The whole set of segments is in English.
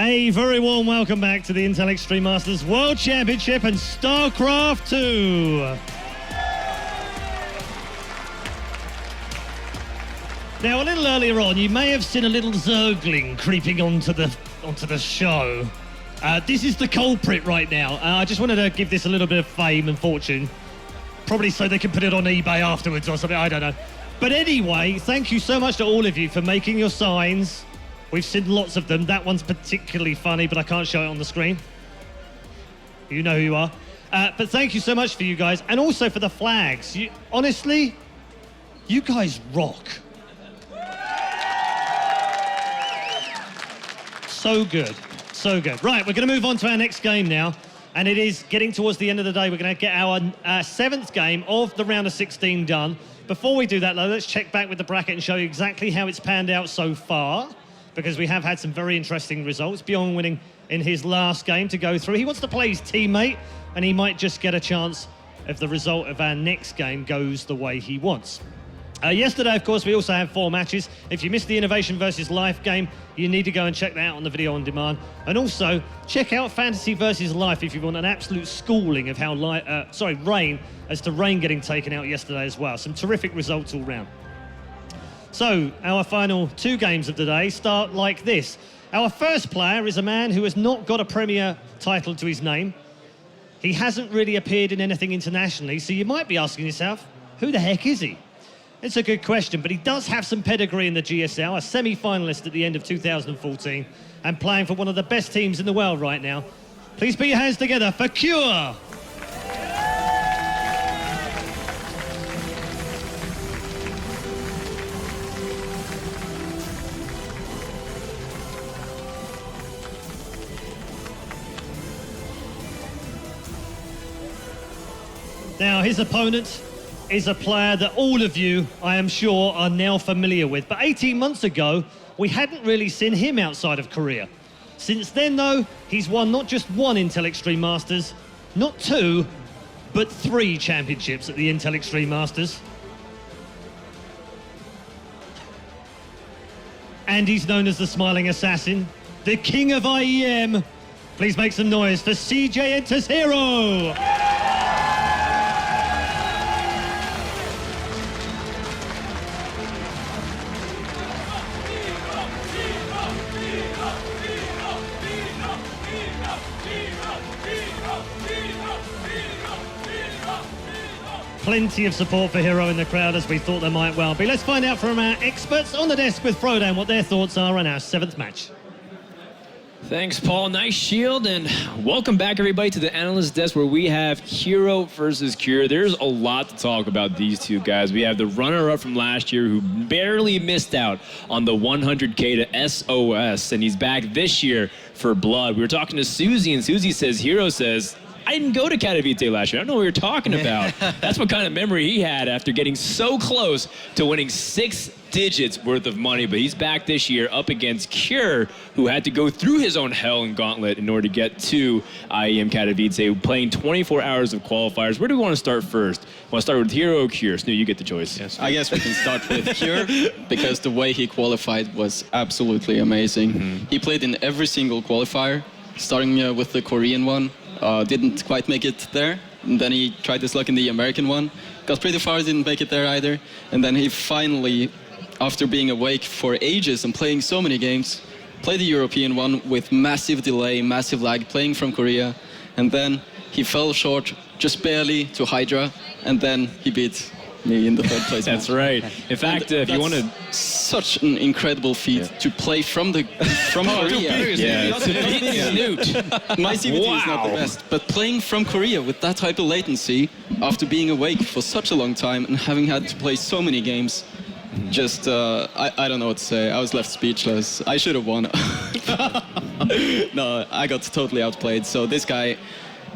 A very warm welcome back to the Intel Extreme Masters World Championship and StarCraft 2. Now, a little earlier on, you may have seen a little Zergling creeping onto the show. This is the culprit right now. I just wanted to give this a little bit of fame and fortune. Probably so they can put it on eBay afterwards or something, I don't know. But anyway, thank you so much to all of you for making your signs. We've seen lots of them. That one's particularly funny, but I can't show it on the screen. You know who you are. But thank you so much for you guys. And also for the flags. Honestly, you guys rock. So good. So good. Right, we're going to move on to our next game now. And it is getting towards the end of the day. We're going to get our 7th game of the round of 16 done. Before we do that, though, let's check back with the bracket and show you exactly how it's panned out so far, because we have had some very interesting results. Bjorn winning in his last game to go through. He wants to play his teammate, and he might just get a chance if the result of our next game goes the way he wants. Yesterday, of course, we also had 4 matches. If you missed the Innovation versus Life game, you need to go and check that out on the video on demand. And also, check out Fantasy versus Life if you want an absolute schooling of how Rain, as to Rain getting taken out yesterday as well. Some terrific results all round. So, our final 2 games of the day start like this. Our first player is a man who has not got a Premier title to his name. He hasn't really appeared in anything internationally, so you might be asking yourself, who the heck is he? It's a good question, but he does have some pedigree in the GSL, a semi-finalist at the end of 2014, and playing for one of the best teams in the world right now. Please put your hands together for herO. Now, his opponent is a player that all of you, I am sure, are now familiar with. But 18 months ago, we hadn't really seen him outside of Korea. Since then, though, he's won not just 1 Intel Extreme Masters, not 2, but 3 championships at the Intel Extreme Masters. And he's known as the Smiling Assassin, the King of IEM. Please make some noise for CJ Enters herO. Plenty of support for herO in the crowd, as we thought there might well be. Let's find out from our experts on the desk with Frodan what their thoughts are on our 7th match. Thanks, Paul. Nice shield, and welcome back, everybody, to the analyst desk where we have herO versus Cure. There's a lot to talk about these two guys. We have the runner-up from last year who barely missed out on the 100K to SOS, and he's back this year for Blood. We were talking to Susie, and Susie says herO says, I didn't go to Katowice last year. I don't know what you're talking about. That's what kind of memory he had after getting so close to winning 6 digits worth of money. But he's back this year up against Cure, who had to go through his own hell and gauntlet in order to get to IEM Katowice, playing 24 hours of qualifiers. Where do we want to start first? Want to start with herO or Cure? Snu, you get the choice. Yes. I guess we can start with Cure, because the way he qualified was absolutely amazing. He played in every single qualifier, starting with the Korean one. Didn't quite make it there, and then he tried his luck in the American one, got pretty far, didn't make it there either, and then he finally, after being awake for ages and playing so many games, played the European one with massive delay, massive lag, playing from Korea, and then he fell short just barely to Hydra, and then he beat me in the 3rd place. That's right. In fact, if you want to... Such an incredible feat to play from Korea. Yeah, My CVT is not the best, but playing from Korea with that type of latency, after being awake for such a long time and having had to play so many games, just, I don't know what to say. I was left speechless. I should have won. No, I got totally outplayed. So this guy,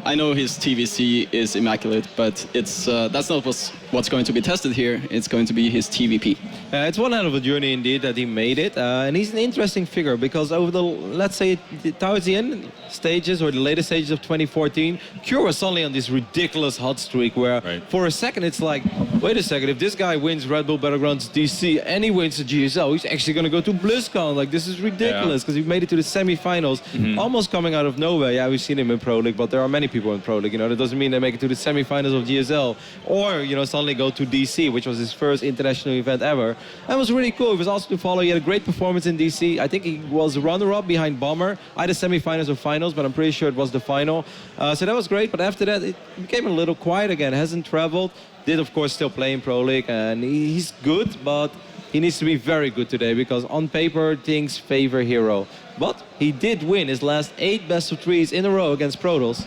I know his TVC is immaculate, but it's that's not what's going to be tested here. It's going to be his TvP. It's one hell of a journey indeed that he made it, and he's an interesting figure because over the, let's say, towards the end stages or the later stages of 2014, Cure was suddenly on this ridiculous hot streak where for a second it's like, wait a second, if this guy wins Red Bull Battlegrounds DC and he wins the GSL, he's actually going to go to BlizzCon. Like, this is ridiculous because he made it to the semifinals, almost coming out of nowhere. Yeah, we've seen him in Pro League, but there are many people in Pro League. You know, that doesn't mean they make it to the semifinals of GSL or, you know, suddenly go to DC, which was his first international event ever. That was really cool. It was also to follow. He had a great performance in DC. I think he was runner-up behind Bomber, either semifinals or finals, but I'm pretty sure it was the final. So that was great, but after that, it became a little quiet again. Hasn't traveled. Did, of course, still play in Pro League, and he's good, but he needs to be very good today because on paper, things favor herO. But he did win his last 8 best-of-3s in a row against Protoss.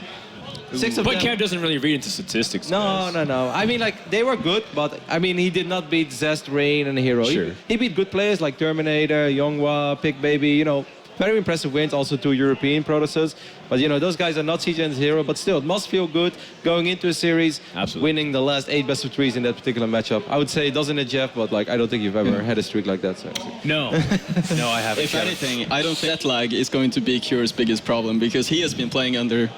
6 of But them... Kev doesn't really read into statistics. No, guys. no. I mean, like, they were good, but, I mean, he did not beat Zest, Rain, and herO. Sure. He beat good players like Terminator, Yonghwa, Pig Baby, you know, very impressive wins, also 2 European Protosses. But, you know, those guys are not CJ and herO, but still, it must feel good going into a series, winning the last 8 best-of-3s in that particular matchup. I would say, doesn't it, Jeff? But, like, I don't think you've ever had a streak like that. So. No. No, I haven't. If anything, I don't think that lag is going to be cure's biggest problem because he has been playing under,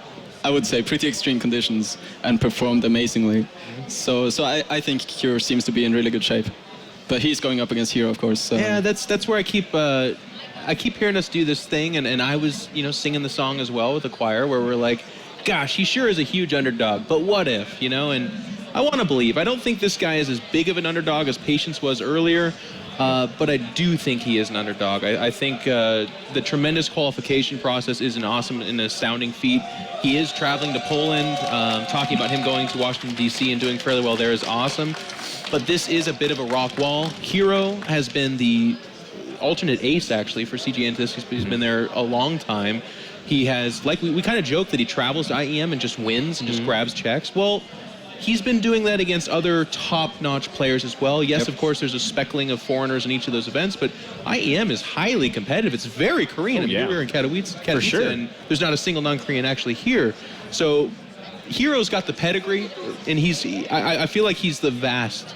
I would say, pretty extreme conditions and performed amazingly. So I think cure seems to be in really good shape. But he's going up against herO, of course. So. Yeah, that's where I keep hearing us do this thing, and I was, you know, singing the song as well with the choir, where we're like, gosh, he sure is a huge underdog, but what if, you know? And I want to believe. I don't think this guy is as big of an underdog as Patience was earlier, but I do think he is an underdog. I think the tremendous qualification process is an awesome and astounding feat. He is traveling to Poland. Talking about him going to Washington, D.C. and doing fairly well there is awesome. But this is a bit of a rock wall. herO has been the alternate ace, actually, for CG Antis. He's been there a long time. He has, like, we kind of joke that he travels to IEM and just wins and just grabs checks. Well, he's been doing that against other top-notch players as well. Yes, of course, there's a speckling of foreigners in each of those events, but IEM is highly competitive. It's very Korean. I mean, we were in Katowice, for sure. And there's not a single non-Korean actually here. So herO's got the pedigree, and I feel like he's the vast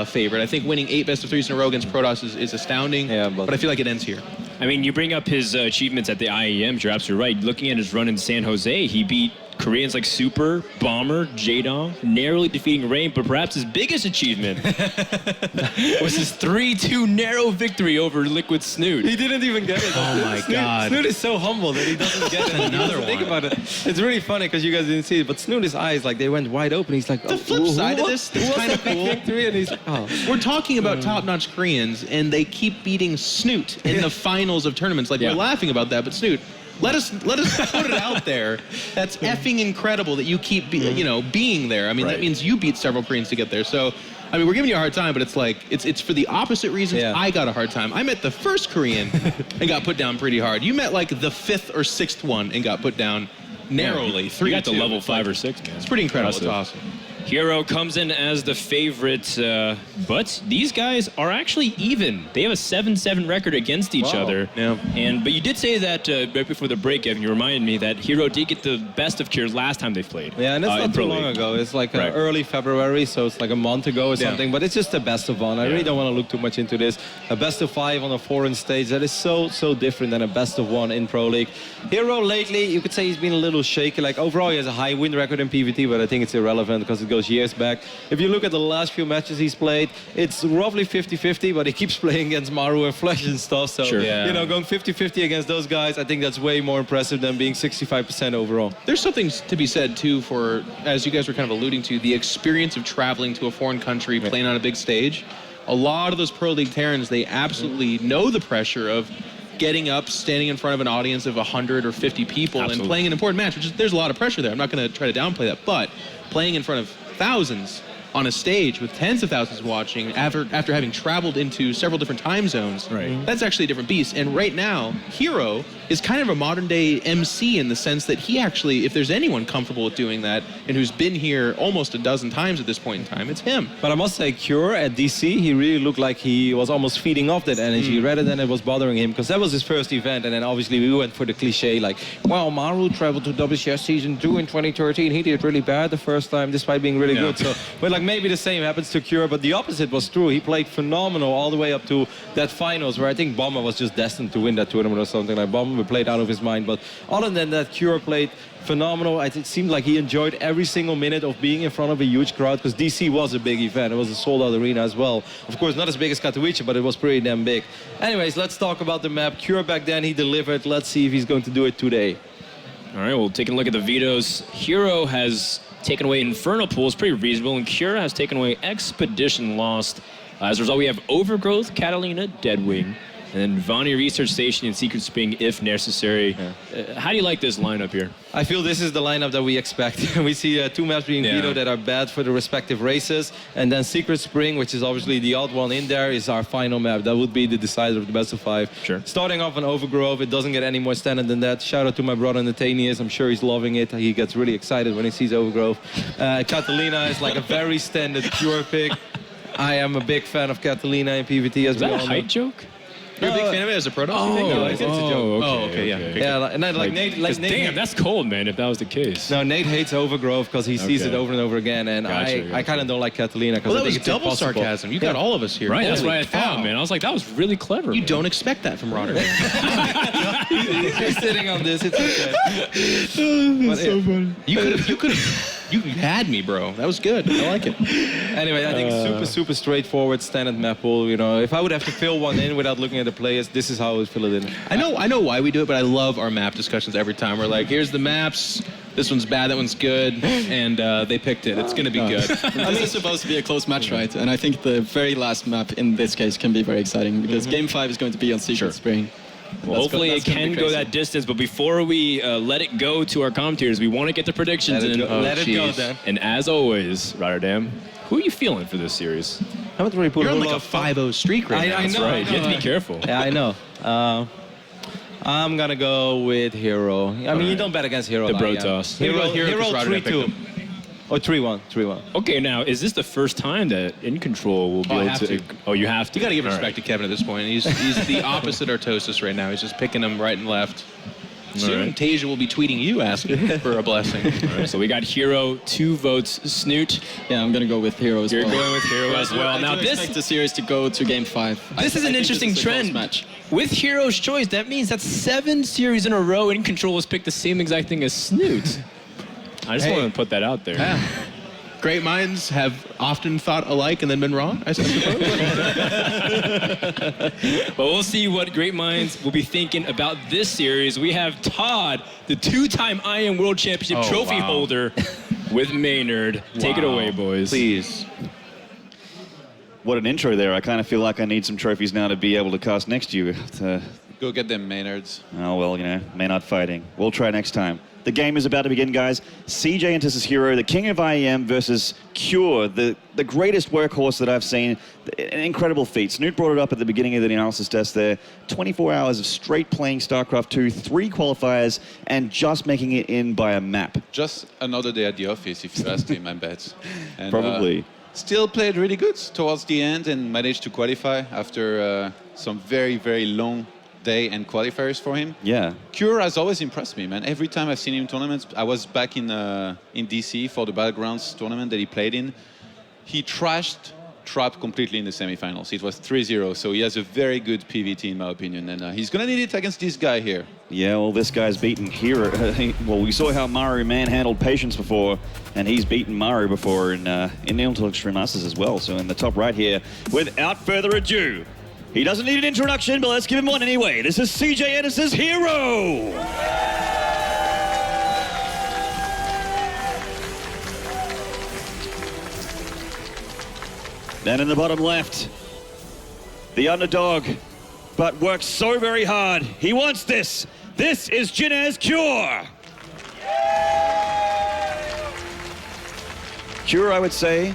favorite. I think winning 8 best-of-3s in a row against Protoss is astounding, but I feel like it ends here. I mean, you bring up his achievements at the IEMs, you're absolutely right. Looking at his run in San Jose, he beat Koreans like Super, Bomber, Jaedong, narrowly defeating Rain, but perhaps his biggest achievement was his 3-2 narrow victory over Liquid Snoot. He didn't even get it. Oh my God. Snoot is so humble that he doesn't get it. Another one. Think about it. It's really funny because you guys didn't see it, but Snoot's eyes, like, they went wide open. He's like, The flip side of this that's kind of cool. Victory? And he's like, oh. We're talking about top-notch Koreans, and they keep beating Snoot in the finals of tournaments. Like, we're laughing about that, but Snoot, let us put it out there. That's effing incredible that you keep being there. I mean, that means you beat several Koreans to get there. So, I mean, we're giving you a hard time, but it's like it's for the opposite reasons. I got a hard time. I met the first Korean and got put down pretty hard. You met like the 5th or 6th one and got put down narrowly. 3-2. You got to level 5 or 6, man. It's pretty incredible. Impressive. It's awesome. herO comes in as the favorite, but these guys are actually even. They have a 7-7 record against each other. Yeah. But you did say that right before the break, Evan, you reminded me that herO did get the best of Cure last time they played. Yeah, and it's not too long ago. It's like early February, so it's like a month ago or something. But it's just a best of 1. I really don't want to look too much into this. A best of 5 on a foreign stage, that is so different than a best of 1 in Pro League. herO lately, you could say he's been a little shaky. Like overall, he has a high win record in PvT, but I think it's irrelevant because it goes years back. If you look at the last few matches he's played, it's roughly 50-50, but he keeps playing against Maru and Flash and stuff. So, you know, going 50-50 against those guys, I think that's way more impressive than being 65% overall. There's something to be said, too, for, as you guys were kind of alluding to, the experience of traveling to a foreign country, playing on a big stage. A lot of those Pro League Terrans, they absolutely know the pressure of getting up, standing in front of an audience of 100 or 50 people and playing an important match, which is, there's a lot of pressure there. I'm not going to try to downplay that, but playing in front of thousands on a stage with tens of thousands watching after having traveled into several different time zones, that's actually a different beast. And right now, herO is kind of a modern day MC in the sense that he actually, if there's anyone comfortable with doing that and who's been here almost a dozen times at this point in time, it's him. But I must say, Cure at DC, he really looked like he was almost feeding off that energy rather than it was bothering him, because that was his first event, and then obviously we went for the cliche like, well, Maru traveled to WCS Season 2 in 2013, he did really bad the first time despite being really good. So we're like, And maybe the same happens to Cure, but the opposite was true. He played phenomenal all the way up to that finals, where I think Bomber was just destined to win that tournament or something. Like Bomber played out of his mind, but other than that, Cure played phenomenal. It seemed like he enjoyed every single minute of being in front of a huge crowd, because DC was a big event. It was a sold-out arena as well. Of course, not as big as Katowice, but it was pretty damn big. Anyways, let's talk about the map. Cure back then, he delivered. Let's see if he's going to do it today. All right, well, taking a look at the vetoes, herO has taken away Inferno Pools, pretty reasonable, and Cure has taken away Expedition Lost. As a result, we have Overgrowth, Catalina, Deadwing, and then Vonnie Research Station and Secret Spring if necessary. How do you like this lineup here? I feel this is the lineup that we expect. We see two maps being vetoed that are bad for the respective races, and then Secret Spring, which is obviously the odd one in there, is our final map. That would be the decider of the best of 5. Sure. Starting off on Overgrowth, it doesn't get any more standard than that. Shout out to my brother Nathanius. I'm sure he's loving it. He gets really excited when he sees Overgrowth. Catalina is like a very standard Cure pick. I am a big fan of Catalina in PvT as Is well. that a height joke? You're a big fan of it as a Protoss? No, it's a joke. Okay, yeah. okay. Yeah, and then, like Nate, Damn, that's cold, man, if that was the case. No, Nate hates Overgrowth because he sees it over and over again, and Gotcha. I kind of don't like Catalina because Well, I that think was it's double impossible. sarcasm. You got all of us here. Right, that's Holy what I cow. thought, man. I was like, that was really clever. You man. don't expect that from Rotterdam. He's sitting on this. It's okay. That's so funny. You had me, bro. That was good. I like it. Anyway, I think super straightforward standard map pool. You know, if I would have to fill one in without looking at the players, this is how I would fill it in. I know why we do it, but I love our map discussions every time. We're like, here's the maps. This one's bad, that one's good, and they picked it. It's going to be good. This is supposed to be a close match, right? And I think the very last map in this case can be very exciting, because Game 5 is going to be on Secret Spring. Well, hopefully it can go that distance, but before we let it go to our commentators, we want to get the predictions in. Let it go, then. And as always, Rotterdam, who are you feeling for this series? I haven't really put You're a on whole like a lot of 5-0 streak right now. I know. Right, you have to be careful. Yeah, I know. I'm gonna go with herO. I mean, you don't bet against herO. The bro toss. herO herO 'cause 3-2. Or 3-1. 3-1. Okay, now, is this the first time that In Control will be I able have to... to. Oh, you have to? You got to give All respect to Kevin at this point. He's the opposite Artosis right now. He's just picking them right and left. Soon, right. Tasia will be tweeting you asking for a blessing. All right, so we got herO, 2 votes. Snoot, Yeah, I'm going to go with herO as you're well. going with herO as well. I Now, do this expect the series to go to Game 5. This is an interesting trend. Match. With hero's choice, that means that 7 series in a row In Control has picked the same exact thing as Snoot. I just want to put that out there. Yeah. Great minds have often thought alike and then been wrong, I suppose. But we'll see what great minds will be thinking about this series. We have Todd, the 2-time IEM World Championship Oh, trophy wow. holder, with Maynard. Take it away, boys. Please. What an intro there. I kind of feel like I need some trophies now to be able to cast next to you. Go get them, Maynards. Oh, well, you know, Maynard fighting. We'll try next time. The game is about to begin, guys. CJ enters as herO, the king of IEM versus Cure, the greatest workhorse that I've seen. An incredible feat. Snoot brought it up at the beginning of the analysis test there. 24 hours of straight playing StarCraft 2, 3 qualifiers, and just making it in by a map. Just another day at the office, if you ask him, I bet. And, Probably. Still played really good towards the end and managed to qualify after some very, very long day and qualifiers for him. Yeah. Cure has always impressed me, man. Every time I've seen him in tournaments, I was back in DC for the Battlegrounds tournament that he played in. He trashed Trap completely in the semifinals. It was 3-0, so he has a very good PvT in my opinion, and he's gonna need it against this guy here. Yeah, well, this guy's beaten herO. Well, we saw how Maru manhandled Patience before, and he's beaten Maru before in Intellectual Masters as well. So in the top right here, without further ado, he doesn't need an introduction, but let's give him one anyway. This is CJ Ennis's herO! Then in the bottom left, the underdog, but works so very hard. He wants this. This is Jinez Cure. Cure, I would say,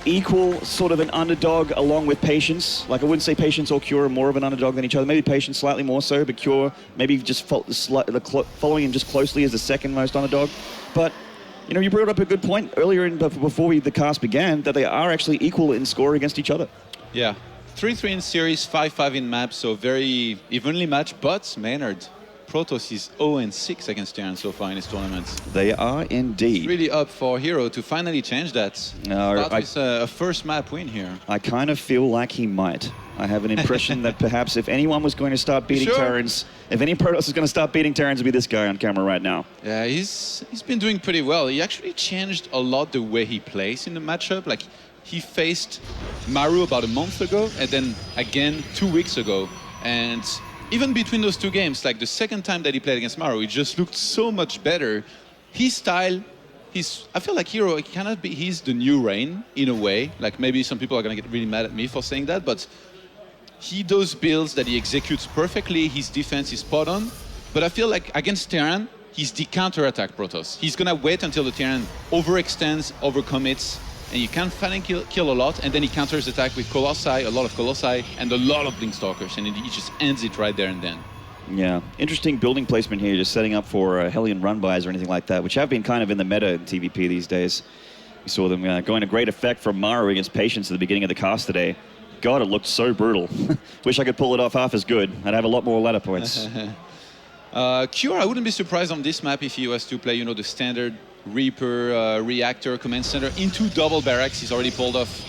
equal sort of an underdog along with Patience. Like, I wouldn't say Patience or Cure are more of an underdog than each other. Maybe Patience slightly more so, but Cure maybe just following him just closely as the second most underdog. But, you know, you brought up a good point earlier before the cast began, that they are actually equal in score against each other. Yeah, 3-3 in series, 5-5 in maps, so very evenly matched, but Maynard Protoss is 0-6 against Terran so far in his tournaments. They are indeed. It's really up for herO to finally change that. Start with a first map win here. I kind of feel like he might. I have an impression that perhaps if anyone was going to start beating Terrans, if any Protoss is going to start beating Terrans, it'd be this guy on camera right now. Yeah, he's been doing pretty well. He actually changed a lot the way he plays in the matchup. Like, he faced Maru about a month ago, and then again 2 weeks ago. And even between those two games, like the second time that he played against Maru, he just looked so much better. His style, I feel like herO, he's the new Rain in a way. Like, maybe some people are going to get really mad at me for saying that, but he does builds that he executes perfectly. His defense is spot on. But I feel like against Terran, he's the counter-attack Protoss. He's going to wait until the Terran overextends, overcommits, and you can finally kill a lot, and then he counters attack with Colossi, a lot of Colossi, and a lot of Blinkstalkers, and he just ends it right there and then. Yeah, interesting building placement here, just setting up for Hellion run-bys or anything like that, which have been kind of in the meta in TvP these days. We saw them going to great effect from Maru against Patience at the beginning of the cast today. God, it looked so brutal. Wish I could pull it off half as good. I'd have a lot more ladder points. Cure, I wouldn't be surprised on this map if he was to play, the standard Reaper, Reactor, Command Center into double barracks. He's already pulled off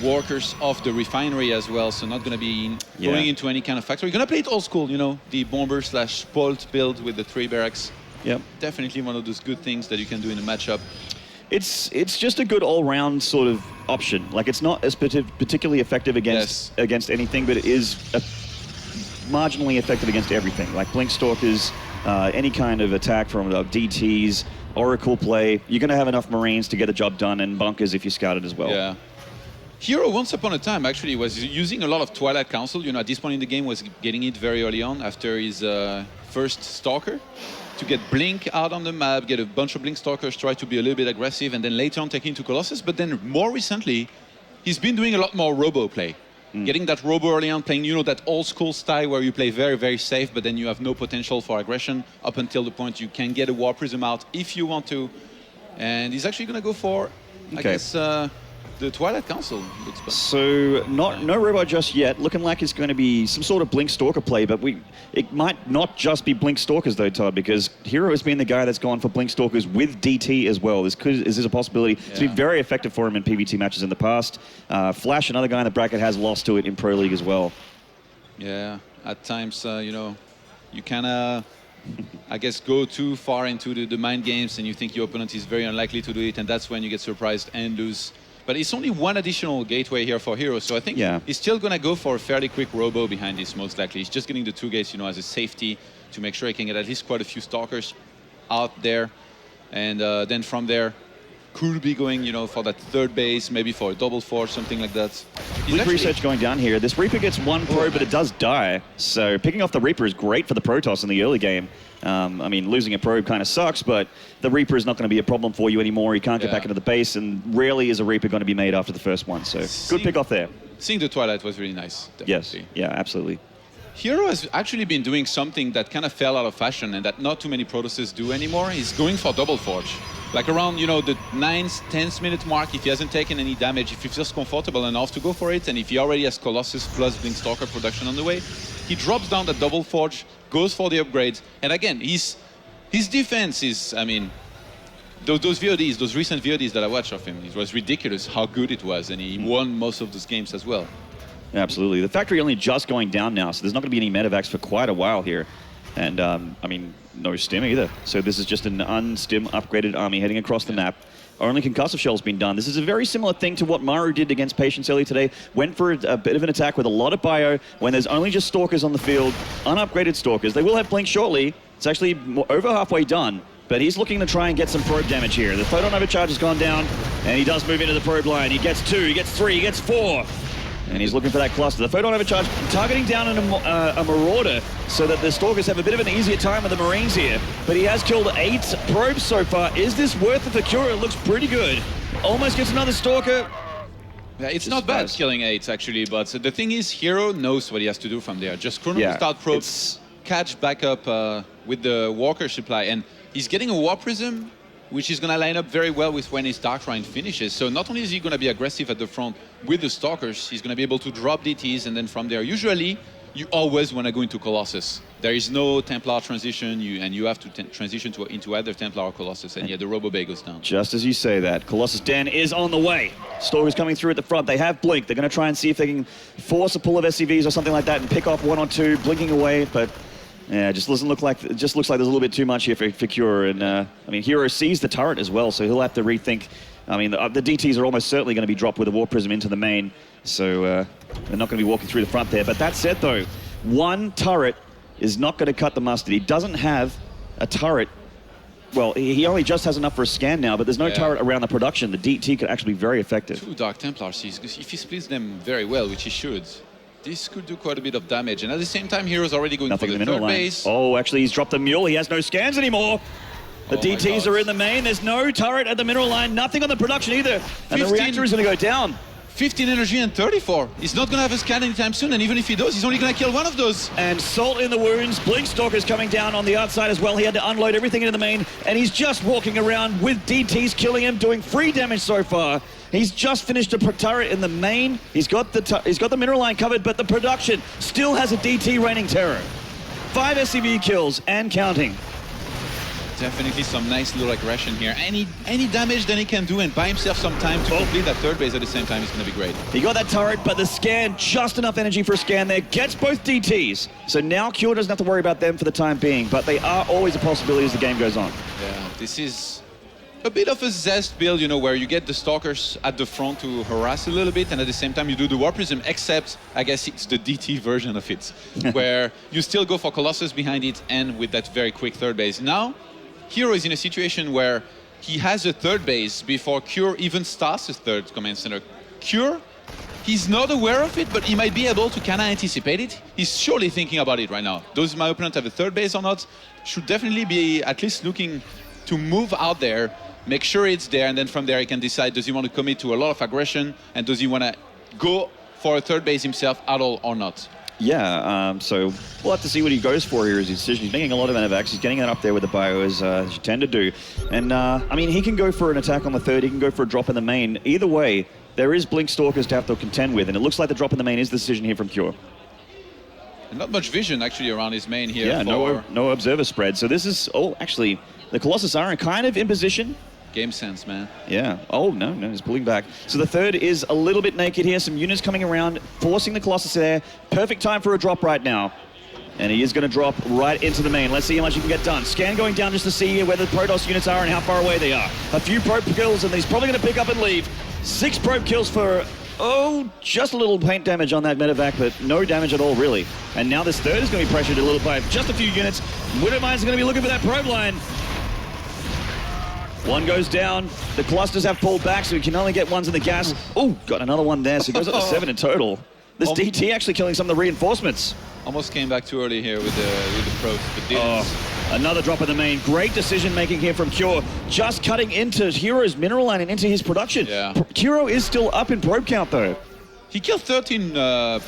workers off the refinery as well, so not going to be going into any kind of factory. Going to play it old school, the bomber/Bolt build with the 3 barracks. Yep. Definitely one of those good things that you can do in a matchup. It's just a good all-round sort of option. Like, it's not as particularly effective against anything, but it is marginally effective against everything. Like Blinkstalkers, any kind of attack from DTs, Oracle play. You're going to have enough Marines to get the job done, and bunkers if you scout it as well. Yeah. herO, once upon a time, actually, was using a lot of Twilight Council. At this point in the game, was getting it very early on after his first Stalker to get Blink out on the map, get a bunch of Blinkstalkers, try to be a little bit aggressive, and then later on take into Colossus. But then more recently, he's been doing a lot more Robo play. Getting that Robo early on, playing, that old school style where you play very, very safe, but then you have no potential for aggression up until the point you can get a War Prism out if you want to. And he's actually going to go for, I guess, the Twilight Council. Looks bad. So no robot just yet. Looking like it's going to be some sort of Blinkstalker play, but it might not just be Blinkstalkers though, Todd, because herO has been the guy that's gone for Blinkstalkers with DT as well. Is this a possibility? It's been very effective for him in PvT matches in the past. Flash, another guy in the bracket, has lost to it in Pro League as well. Yeah, at times, you kind of, I guess, go too far into the mind games and you think your opponent is very unlikely to do it, and that's when you get surprised and lose. But it's only one additional gateway here for herO, so I think he's still going to go for a fairly quick Robo behind this, most likely. He's just getting the 2 gates, as a safety to make sure he can get at least quite a few Stalkers out there. And then from there, could be going, for that 3rd base, maybe for a double force, something like that. Leap research going down here. This Reaper gets 1 probe, but it does die. So picking off the Reaper is great for the Protoss in the early game. I mean, losing a probe kind of sucks, but the Reaper is not going to be a problem for you anymore. You can't get back into the base, and rarely is a Reaper going to be made after the first one. So good pick off there. Seeing the Twilight was really nice. Definitely. Yes, yeah, absolutely. herO has actually been doing something that kind of fell out of fashion and that not too many Protosses do anymore. He's going for double forge. Like around, the 9th, 10th minute mark, if he hasn't taken any damage, if he feels comfortable enough to go for it, and if he already has Colossus plus Blinkstalker production on the way, he drops down that double forge, goes for the upgrades, and again, his defense is, I mean, those VODs, those recent VODs that I watched of him, it was ridiculous how good it was, and he won most of those games as well. Absolutely. The factory only just going down now, so there's not going to be any medevacs for quite a while here. And, I mean, no stim either. So this is just an unstim upgraded army heading across the map. Only concussive shell's been done. This is a very similar thing to what Maru did against Patience earlier today. Went for a bit of an attack with a lot of bio when there's only just Stalkers on the field, unupgraded Stalkers. They will have Blink shortly. It's actually over halfway done. But he's looking to try and get some probe damage here. The photon overcharge has gone down, and he does move into the probe line. He gets 2, he gets 3, he gets 4. And he's looking for that cluster. The photon overcharge targeting down on a Marauder so that the Stalkers have a bit of an easier time with the Marines here. But he has killed 8 probes so far. Is this worth it for Cura? It looks pretty good. Almost gets another Stalker. Yeah, it's not bad killing 8 actually, but the thing is, herO knows what he has to do from there. Just chrono start probes, catch back up with the Walker supply, and he's getting a War Prism, which is going to line up very well with when his Dark Shrine finishes. So not only is he going to be aggressive at the front with the Stalkers, he's going to be able to drop DTs, and then from there, usually, you always want to go into Colossus. There is no Templar transition, and you have to transition into either Templar or Colossus, and yeah, the Robo Bay goes down. Just as you say that, Colossus Den is on the way. Stalker's coming through at the front. They have Blink. They're going to try and see if they can force a pull of SCVs or something like that and pick off 1 or 2, blinking away, but yeah, it looks like there's a little bit too much here for Cure. And I mean, herO sees the turret as well, so he'll have to rethink. I mean, the DTs are almost certainly going to be dropped with a Warp Prism into the main, so they're not going to be walking through the front there. But that said, though, 1 turret is not going to cut the mustard. He doesn't have a turret. Well, he only just has enough for a scan now, but there's no turret around the production. The DT could actually be very effective. 2 Dark Templars, if he splits them very well, which he should, this could do quite a bit of damage. And at the same time, herO's already going for the third base. Oh, actually, he's dropped the Mule. He has no scans anymore. The DTs are in the main. There's no turret at the mineral line. Nothing on the production either. And the reactor is going to go down. 15 energy and 34. He's not going to have a scan anytime soon, and even if he does, he's only going to kill 1 of those. And Salt in the wounds. Blink Stalker's coming down on the outside as well. He had to unload everything into the main, and he's just walking around with DTs killing him, doing free damage so far. He's just finished a turret in the main. He's got the mineral line covered, but the production still has a DT reigning terror. 5 SCV kills and counting. Definitely some nice little aggression here. Any damage that he can do and buy himself some time to complete that third base at the same time is going to be great. He got that turret, but the scan, just enough energy for a scan there, gets both DTs. So now Cure doesn't have to worry about them for the time being, but they are always a possibility as the game goes on. Yeah, this is a bit of a zest build, you know, where you get the Stalkers at the front to harass a little bit, and at the same time you do the Warp Prism, except I guess it's the DT version of it, where you still go for Colossus behind it and with that very quick third base. Now, herO is in a situation where he has a third base before Cure even starts his third command center. Cure, he's not aware of it, but he might be able to kind of anticipate it. He's surely thinking about it right now. Does my opponent have a third base or not? Should definitely be at least looking to move out there, make sure it's there, and then from there he can decide, does he want to commit to a lot of aggression, and does he want to go for a third base himself at all or not? Yeah, so we'll have to see what he goes for here as his decision. He's making a lot of Medevacs. He's getting that up there with the bio as you tend to do. And, I mean, he can go for an attack on the third. He can go for a drop in the main. Either way, there is Blink Stalkers to have to contend with. And it looks like the drop in the main is the decision here from Cure. And not much vision, actually, around his main here. Yeah, no observer spread. So this is, actually, the Colossus are kind of in position. Game sense, man. Yeah. Oh, no, he's pulling back. So the third is a little bit naked here. Some units coming around, forcing the Colossus there. Perfect time for a drop right now. And he is going to drop right into the main. Let's see how much he can get done. Scan going down just to see where the Protoss units are and how far away they are. A few probe kills, and he's probably going to pick up and leave. 6 probe kills for, just a little paint damage on that medevac, but no damage at all, really. And now this third is going to be pressured a little by just a few units. Widowmine's going to be looking for that probe line. 1 goes down. The clusters have pulled back, so he can only get ones in the gas. Oh, got another one there, so he goes up to 7 in total. This DT actually killing some of the reinforcements. Almost came back too early here with the probes, but didn't. Another drop in the main. Great decision making here from Cure. Just cutting into herO's mineral line and into his production. Yeah. herO is still up in probe count, though. He killed 13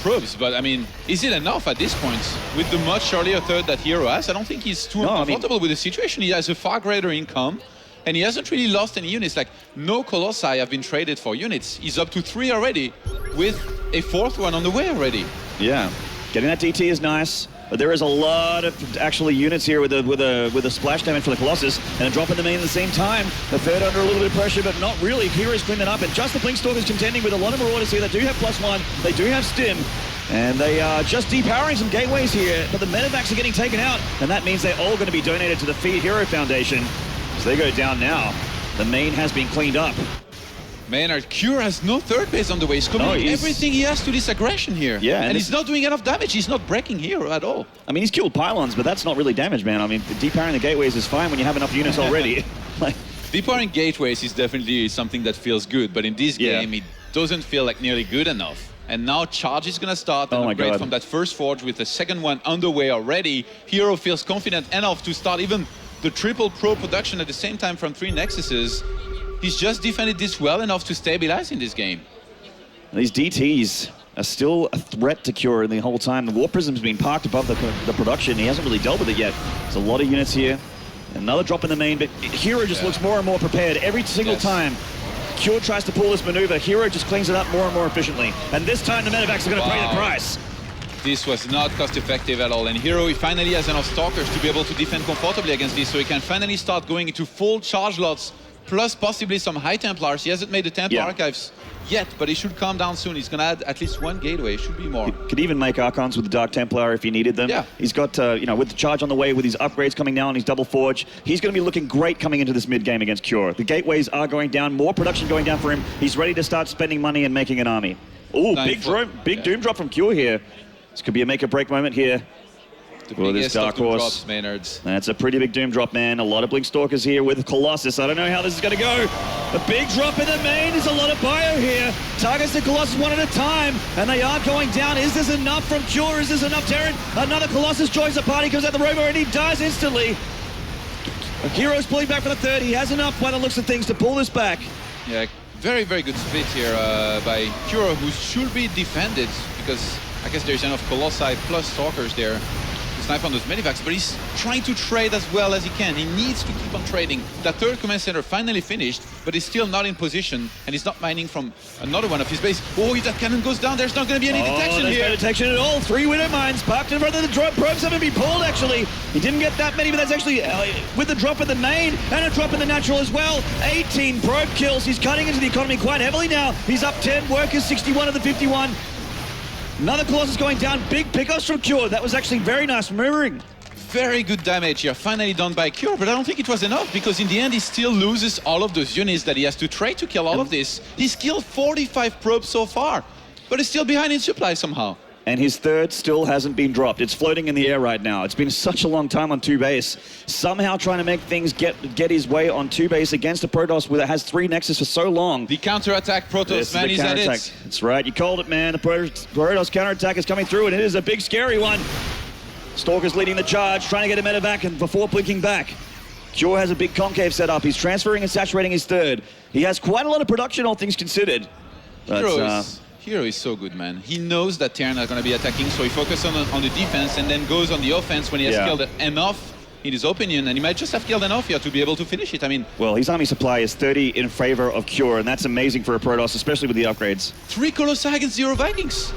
probes, but I mean, is it enough at this point? With the much earlier third that herO has, I don't think he's too uncomfortable with the situation. He has a far greater income. And he hasn't really lost any units. Like, no Colossi have been traded for units. He's up to 3 already, with a 4th one on the way already. Yeah, getting that DT is nice, but there is a lot of actually units here with a splash damage for the Colossus, and a drop in the main at the same time. The third under a little bit of pressure, but not really. hero's cleaned that up, and just the Blink Stalkers contending with a lot of Marauders here. They do have +1, they do have Stim, and they are just depowering some gateways here, but the medevacs are getting taken out, and that means they're all going to be donated to the Feed herO Foundation. So they go down now. The main has been cleaned up. Man, Cure has no third base on the way. He's committing everything he has to this aggression here. Yeah, and he's not doing enough damage. He's not breaking herO at all. I mean, he's killed pylons, but that's not really damage, man. I mean, depowering the gateways is fine when you have enough units already. Depowering gateways is definitely something that feels good, but in this game, it doesn't feel like nearly good enough. And now Charge is going to start and upgrade from that first forge with the second one underway already. herO feels confident enough to start even the triple pro production at the same time from 3 Nexuses. He's just defended this well enough to stabilize in this game. These DTs are still a threat to Cure the whole time. The Warp Prism's been parked above the production. He hasn't really dealt with it yet. There's a lot of units here. Another drop in the main, but herO just looks more and more prepared every single time. Cure tries to pull this maneuver. herO just cleans it up more and more efficiently. And this time the medevacs are going to pay the price. This was not cost effective at all. And herO, he finally has enough stalkers to be able to defend comfortably against this, so he can finally start going into full charge lots, plus possibly some high Templars. He hasn't made the Templar archives yet, but he should calm down soon. He's going to add at least one gateway. It should be more. Could even make Archons with the Dark Templar if he needed them. Yeah. He's got, you know, with the charge on the way, with his upgrades coming now on his double forge, he's going to be looking great coming into this mid-game against Cure. The gateways are going down, more production going down for him. He's ready to start spending money and making an army. Ooh, big Doom drop from Cure here. This could be a make-or-break moment here. The for this biggest Dark of Doom Horse. drops, Maynards. That's a pretty big Doom drop, man. A lot of Blink Stalkers here with Colossus. I don't know how this is going to go. A big drop in the main. There's a lot of bio here. Targets the Colossus one at a time, and they are going down. Is this enough from Cure? Is this enough, Terran? Another Colossus joins the party, comes out the Robo, and he dies instantly. herO's pulling back for the third. He has enough by the looks of things to pull this back. Yeah, very, very good split here by herO, who should be defended, because I guess there's enough Colossi plus Stalkers there to snipe on those medivacs, but he's trying to trade as well as he can. He needs to keep on trading. That third command center finally finished, but he's still not in position, and he's not mining from another one of his base. Oh, if that cannon goes down, there's not going to be any detection there's here. no detection at all. 3 Widow Mines parked in front of the drop. Probes haven't been pulled, actually. He didn't get that many, but that's actually with the drop in the main and a drop in the natural as well. 18 probe kills. He's cutting into the economy quite heavily now. He's up 10 workers, 61 of the 51. Another Colossus going down. Big pickups from Cure. That was actually very nice maneuvering. Very good damage here, finally done by Cure, but I don't think it was enough, because in the end he still loses all of those units that he has to trade to kill all of this. He's killed 45 probes so far, but he's still behind in supply somehow. And his third still hasn't been dropped. It's floating in the air right now. It's been such a long time on 2 base. Somehow trying to make things get his way on 2 base against a Protoss that has 3 Nexus for so long. The counterattack Protoss, man, he's at it. That's right, you called it, man. The Protoss counterattack is coming through, and it is a big, scary one. Stalker's leading the charge, trying to get a medevac and before blinking back. Cure has a big concave set up. He's transferring and saturating his third. He has quite a lot of production, all things considered. herO is so good, man. He knows that Terran are going to be attacking, so he focuses on the defense and then goes on the offense when he has killed enough, in his opinion, and he might just have killed enough here to be able to finish it. I mean, well, his army supply is 30 in favor of Cure, and that's amazing for a Protoss, especially with the upgrades. 3 Colossi against 0 Vikings.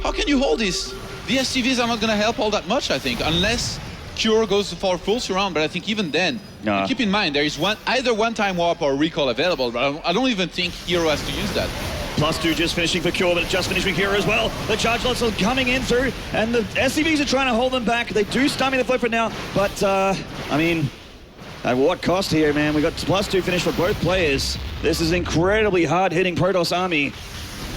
How can you hold this? The SCVs are not going to help all that much, I think, unless Cure goes for full surround, but I think even then, keep in mind, there is either one-time warp or recall available, but I don't even think herO has to use that. +2 just finishing for Cure, but just finishing herO as well. The charge lots are coming in through, and the SCVs are trying to hold them back. They do stymie the flow for now, but, I mean, at what cost here, man? We got +2 finish for both players. This is incredibly hard-hitting Protoss army.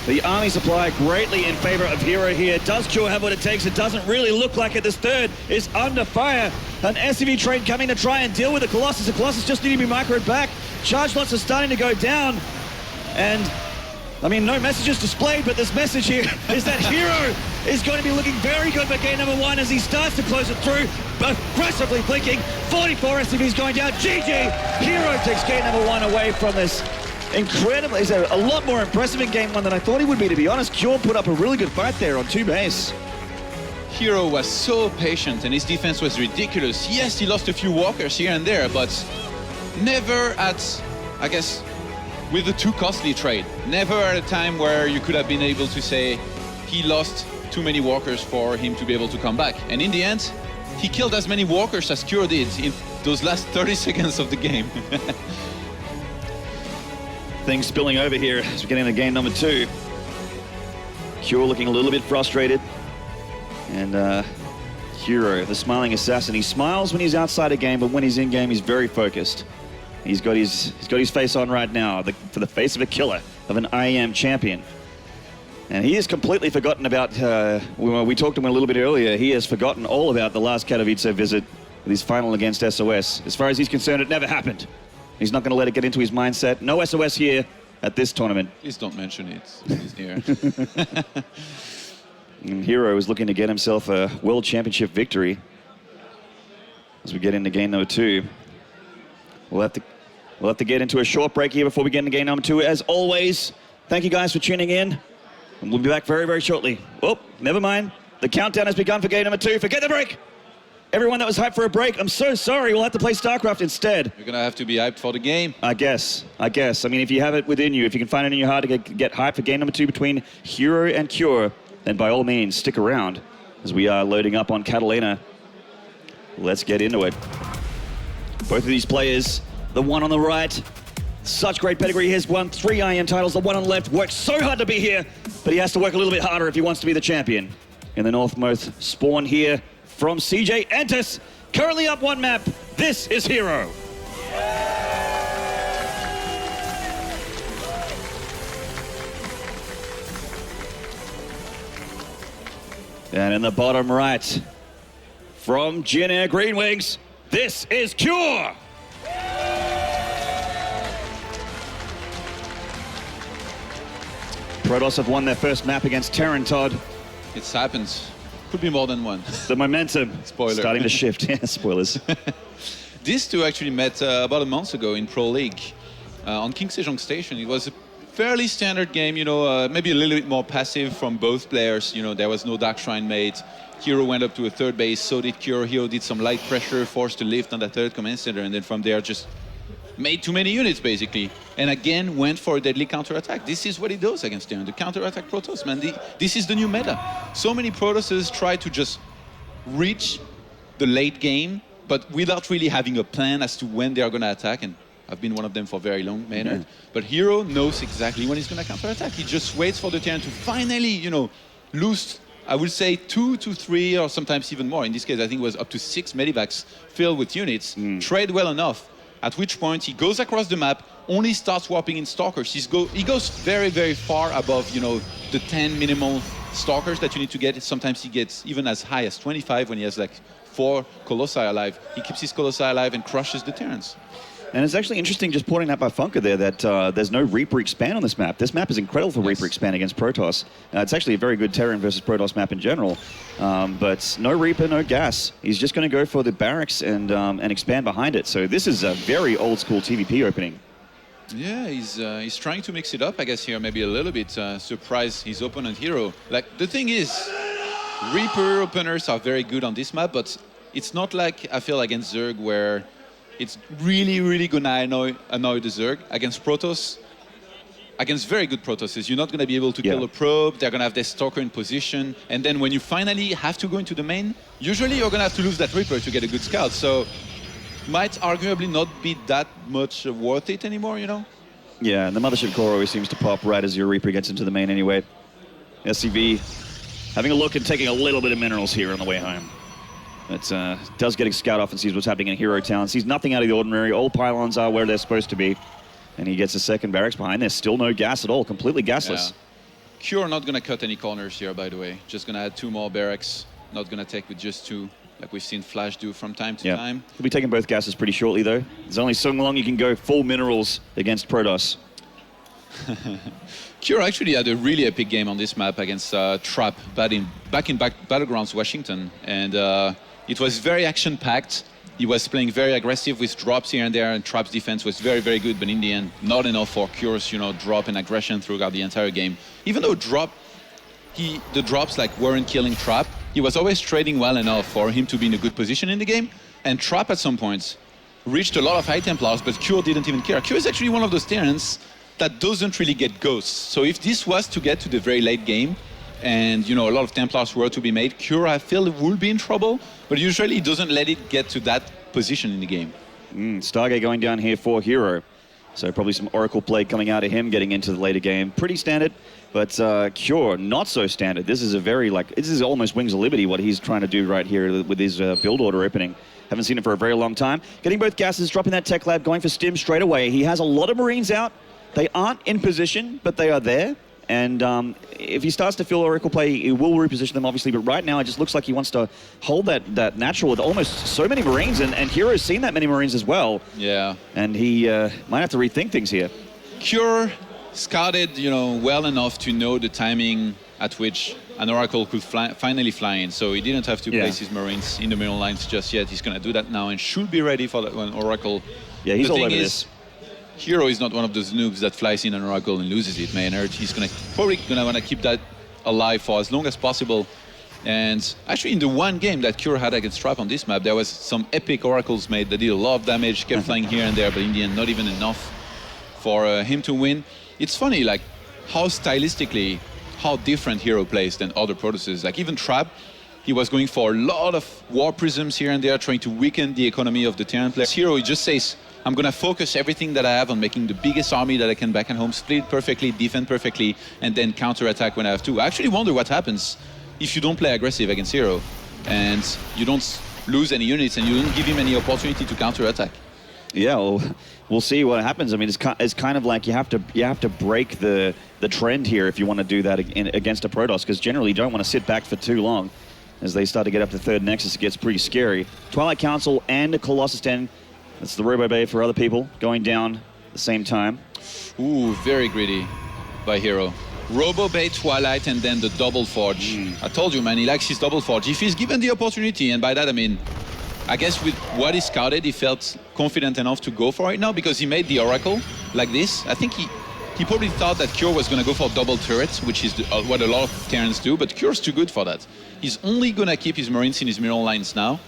The army supply greatly in favor of herO here. Does Cure have what it takes? It doesn't really look like it. This third is under fire. An SCV train coming to try and deal with the Colossus. The Colossus just needing to be microed back. Charge lots are starting to go down. And, I mean, no messages displayed, but this message here is that herO is going to be looking very good for game number 1 as he starts to close it through. Aggressively blinking. 44 SCVs going down. GG! herO takes game number 1 away from this. Incredible. He's a lot more impressive in game 1 than I thought he would be, to be honest. Cure put up a really good fight there on 2 base. herO was so patient and his defense was ridiculous. Yes, he lost a few walkers here and there, but never at, I guess, with the too costly trade. Never at a time where you could have been able to say he lost too many walkers for him to be able to come back. And in the end, he killed as many walkers as Cure did in those last 30 seconds of the game. Things spilling over here as we get into game number 2. Cure looking a little bit frustrated. And herO, the smiling assassin, he smiles when he's outside a game, but when he's in game, he's very focused. He's got his face on right now, for the face of a killer, of an IEM champion. And he has completely forgotten about, we talked to him a little bit earlier, he has forgotten all about the last Katowice visit with his final against SOS. As far as he's concerned, it never happened. He's not going to let it get into his mindset. No SOS here at this tournament. Please don't mention it. He's here. And herO is looking to get himself a World Championship victory as we get into game number 2. We'll have to get into a short break here before we get into game number 2. As always, thank you guys for tuning in. And we'll be back very, very shortly. Oh, never mind. The countdown has begun for game number 2. Forget the break. Everyone that was hyped for a break, I'm so sorry. We'll have to play StarCraft instead. You're going to have to be hyped for the game. I guess. I mean, if you have it within you, if you can find it in your heart to get hyped for game number 2 between herO and Cure, then by all means, stick around. as we are loading up on Catalina. Let's get into it. Both of these players, the one on the right, such great pedigree. He has won 3 IEM titles. The one on the left works so hard to be here, but he has to work a little bit harder if he wants to be the champion. In the northmost spawn here from CJ Entis, currently up 1 map. This is herO. And in the bottom right, from Jin Air Green Wings, this is Cure. Protoss have won their first map against Terran Todd. It happens. Could be more than one. The momentum Spoiler. starting to shift. Yeah, spoilers. These two actually met about a month ago in Pro League on King Sejong Station. It was a fairly standard game, you know, maybe a little bit more passive from both players. You know, there was no Dark Shrine made. herO went up to a 3rd base, so did Cure. herO did some light pressure, forced a lift on the 3rd command center, and then from there just made too many units, basically. And again, went for a deadly counterattack. This is what he does against Terran, the counterattack Protoss, man. This is the new meta. So many Protosses try to just reach the late game, but without really having a plan as to when they are going to attack. And I've been one of them for very long, Maynard. Yeah. But herO knows exactly when he's going to counterattack. He just waits for the Terran to finally, you know, lose, I would say, 2 to 3, or sometimes even more. In this case, I think it was up to 6 medivacs filled with units, trade well enough, at which point he goes across the map, only starts warping in Stalkers. He goes very, very far above, you know, the 10 minimal Stalkers that you need to get. Sometimes he gets even as high as 25 when he has like 4 Colossi alive. He keeps his Colossi alive and crushes the Terrans. And it's actually interesting just pointing out by Funker there that there's no Reaper Expand on this map. This map is incredible for Reaper Expand against Protoss. It's actually a very good Terran versus Protoss map in general. But no Reaper, no gas. He's just going to go for the barracks and expand behind it. So this is a very old school TvP opening. Yeah, he's trying to mix it up, I guess, here, maybe a little bit, surprise his opponent herO. Like, the thing is, Reaper openers are very good on this map, but it's not like, I feel, against Zerg, where it's really, really gonna annoy the Zerg. Against Protoss, against very good Protosses, you're not gonna be able to kill a probe, they're gonna have their Stalker in position, and then when you finally have to go into the main, usually you're gonna have to lose that Reaper to get a good scout, so might arguably not be that much worth it anymore, you know? Yeah, and the Mothership Core always seems to pop right as your Reaper gets into the main anyway. SCV having a look and taking a little bit of minerals here on the way home. It does get a scout off and sees what's happening in herO Town. Sees nothing out of the ordinary. All pylons are where they're supposed to be. And he gets a second barracks behind. There's still no gas at all. Completely gasless. Yeah. Cure not going to cut any corners here, by the way. Just going to add 2 more barracks. Not going to take with just 2, like we've seen Flash do from time to time. He'll be taking both gases pretty shortly, though. There's only so long you can go full minerals against Protoss. Cure actually had a really epic game on this map against Trap back in Battlegrounds Washington. And it was very action-packed. He was playing very aggressive with drops here and there, and Trap's defense was very, very good, but in the end, not enough for Cure's, you know, drop and aggression throughout the entire game. Even though the drops like weren't killing Trap, he was always trading well enough for him to be in a good position in the game, and Trap at some points reached a lot of High Templars, but Cure didn't even care. Cure is actually one of those Terrans that doesn't really get ghosts. So if this was to get to the very late game, and you know, a lot of Templars were to be made, Cure, I feel, would be in trouble, but usually he doesn't let it get to that position in the game. Stargate going down here for herO. So probably some Oracle play coming out of him, getting into the later game. Pretty standard, but Cure, not so standard. This is a very, this is almost Wings of Liberty, what he's trying to do right here with his build order opening. Haven't seen it for a very long time. Getting both gases, dropping that tech lab, going for stim straight away. He has a lot of Marines out. They aren't in position, but they are there. And if he starts to feel Oracle play, he will reposition them, obviously. But right now, it just looks like he wants to hold that natural with almost so many Marines. And herO's seen that many Marines as well. Yeah. And he might have to rethink things here. Cure scouted, you know, well enough to know the timing at which an Oracle could finally fly in. So he didn't have to place his Marines in the middle lines just yet. He's going to do that now and should be ready for that one Oracle. Yeah, he's all over this. herO is not one of those noobs that flies in an Oracle and loses it, Maynard. He's probably gonna want to keep that alive for as long as possible. And actually, in the one game that Cure had against Trap on this map, there was some epic Oracles made that did a lot of damage, kept flying here and there, but in the end, not even enough for him to win. It's funny, like, how stylistically, how different herO plays than other Protosses. Like, even Trap, He was going for a lot of war prisms here and there, trying to weaken the economy of the Terran players. herO, he just says, I'm going to focus everything that I have on making the biggest army that I can back at home, split perfectly, defend perfectly, and then counterattack when I have to. I actually wonder what happens if you don't play aggressive against herO and you don't lose any units and you don't give him any opportunity to counterattack. Yeah, well, we'll see what happens. I mean, it's kind of like you have to break the trend here if you want to do that against a Protoss, because generally you don't want to sit back for too long. As they start to get up to third Nexus, it gets pretty scary. Twilight Council and a Colossus 10. That's the Robo Bay for other people going down at the same time. Ooh, very greedy by herO. Robo Bay, Twilight, and then the Double Forge. I told you, man, he likes his Double Forge. If he's given the opportunity, and by that I mean, I guess with what he scouted, he felt confident enough to go for it now because he made the Oracle like this. I think he probably thought that Cure was going to go for double turrets, which is what a lot of Terrans do, but Cure's too good for that. He's only going to keep his Marines in his mineral lines now.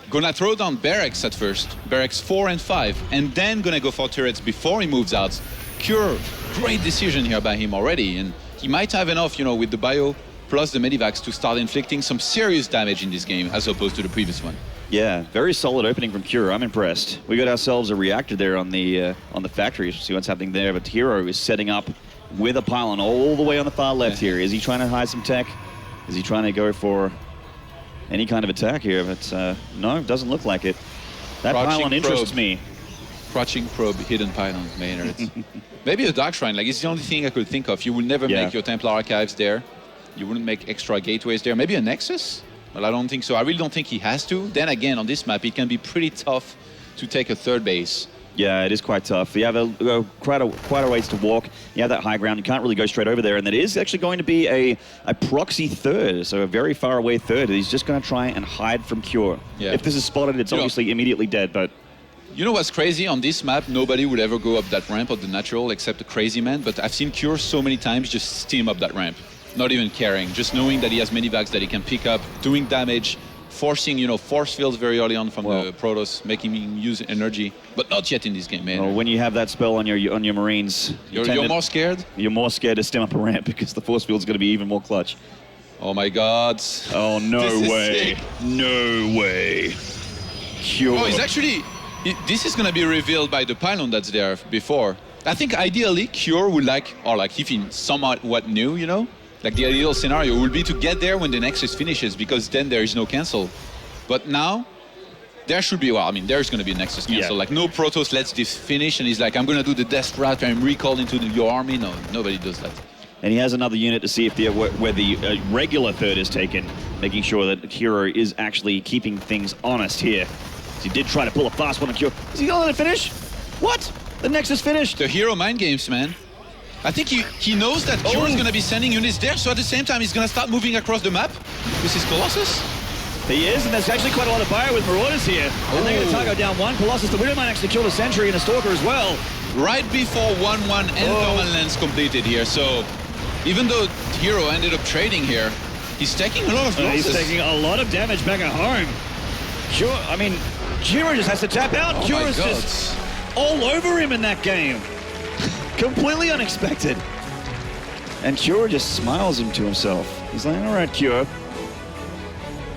Gonna throw down barracks at first, barracks 4 and 5, and then gonna go for turrets before he moves out. Cure, great decision here by him already, and he might have enough, you know, with the bio plus the medivacs to start inflicting some serious damage in this game as opposed to the previous one. Yeah, very solid opening from Cure. I'm impressed. We got ourselves a reactor there on the factory. See what's happening there. But herO is setting up with a pylon all the way on the far left here. Is he trying to hide some tech? Is he trying to go for any kind of attack here? But no, it doesn't look like it. That pylon interests me. Crouching probe, hidden pylon, Maynard. Maybe a Dark Shrine. Like, it's the only thing I could think of. You would never make your Templar archives there. You wouldn't make extra gateways there. Maybe a Nexus? Well, I don't think so. I really don't think he has to. Then again, on this map, it can be pretty tough to take a third base. Yeah, it is quite tough. You have quite a ways to walk. You have that high ground. You can't really go straight over there. And that is actually going to be a proxy third, so a very far away third. He's just going to try and hide from Cure. Yeah. If this is spotted, it's obviously immediately dead, but... You know what's crazy? On this map, nobody would ever go up that ramp of the natural except a crazy man, but I've seen Cure so many times just steam up that ramp. Not even caring, just knowing that he has many bags that he can pick up, doing damage, forcing, you know, force fields very early on from the Protoss, making him use energy, but not yet in this game, man. Well, when you have that spell on your Marines, you're more scared? You're more scared to stem up a ramp because the force field's going to be even more clutch. Oh my God. Oh, no way. No way. Cure. Oh, he's actually... This is going to be revealed by the pylon that's there before. I think ideally Cure would like, or like if he somewhat new, you know? Like the ideal scenario would be to get there when the Nexus finishes because then there is no cancel. But now, there should be, well, I mean, there's going to be a Nexus cancel. Yeah. Like no Protoss lets this finish and he's like, I'm going to do the death route and I'm recalled into your army. No, nobody does that. And he has another unit to see if where the regular third is taken, making sure that herO is actually keeping things honest here. He did try to pull a fast one on Cure. Is he going to let it finish? What? The Nexus finished. The herO mind games, man. I think he knows that Cure is going to be sending units there, so at the same time he's going to start moving across the map with his Colossus. He is, and there's actually quite a lot of fire with Marauders here. And they're going to target down one Colossus. The Widow might actually kill the Sentry and a Stalker as well. Right before 1-1 and Thermal Lens completed here, so even though herO ended up trading here, he's taking a lot of losses. He's taking a lot of damage back at home. Cure, I mean, Cure just has to tap out. Oh Cure is just all over him in that game. Completely unexpected. And Cure just smiles him to himself. He's like, all right, Cure.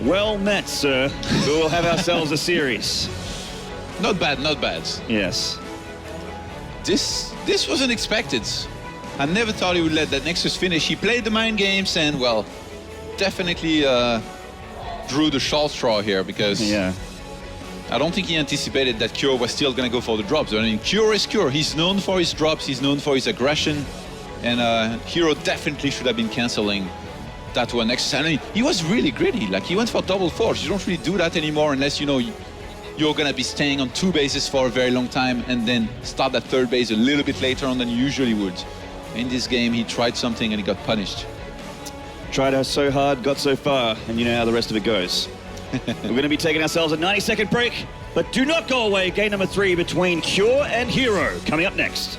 Well met, sir. We'll have ourselves a series. Not bad, not bad. Yes. This was unexpected. I never thought he would let that Nexus finish. He played the mind games and, well, definitely drew the short straw here because... Yeah. I don't think he anticipated that Cure was still going to go for the drops. I mean, Cure is Cure. He's known for his drops. He's known for his aggression. And herO definitely should have been canceling that one next. I mean, he was really greedy. Like, he went for double force. You don't really do that anymore unless, you know, you're going to be staying on 2 bases for a very long time and then start that third base a little bit later on than you usually would. In this game, he tried something and he got punished. Tried so hard, got so far, and you know how the rest of it goes. We're going to be taking ourselves a 90-second break, but do not go away. Game number 3 between Cure and herO coming up next.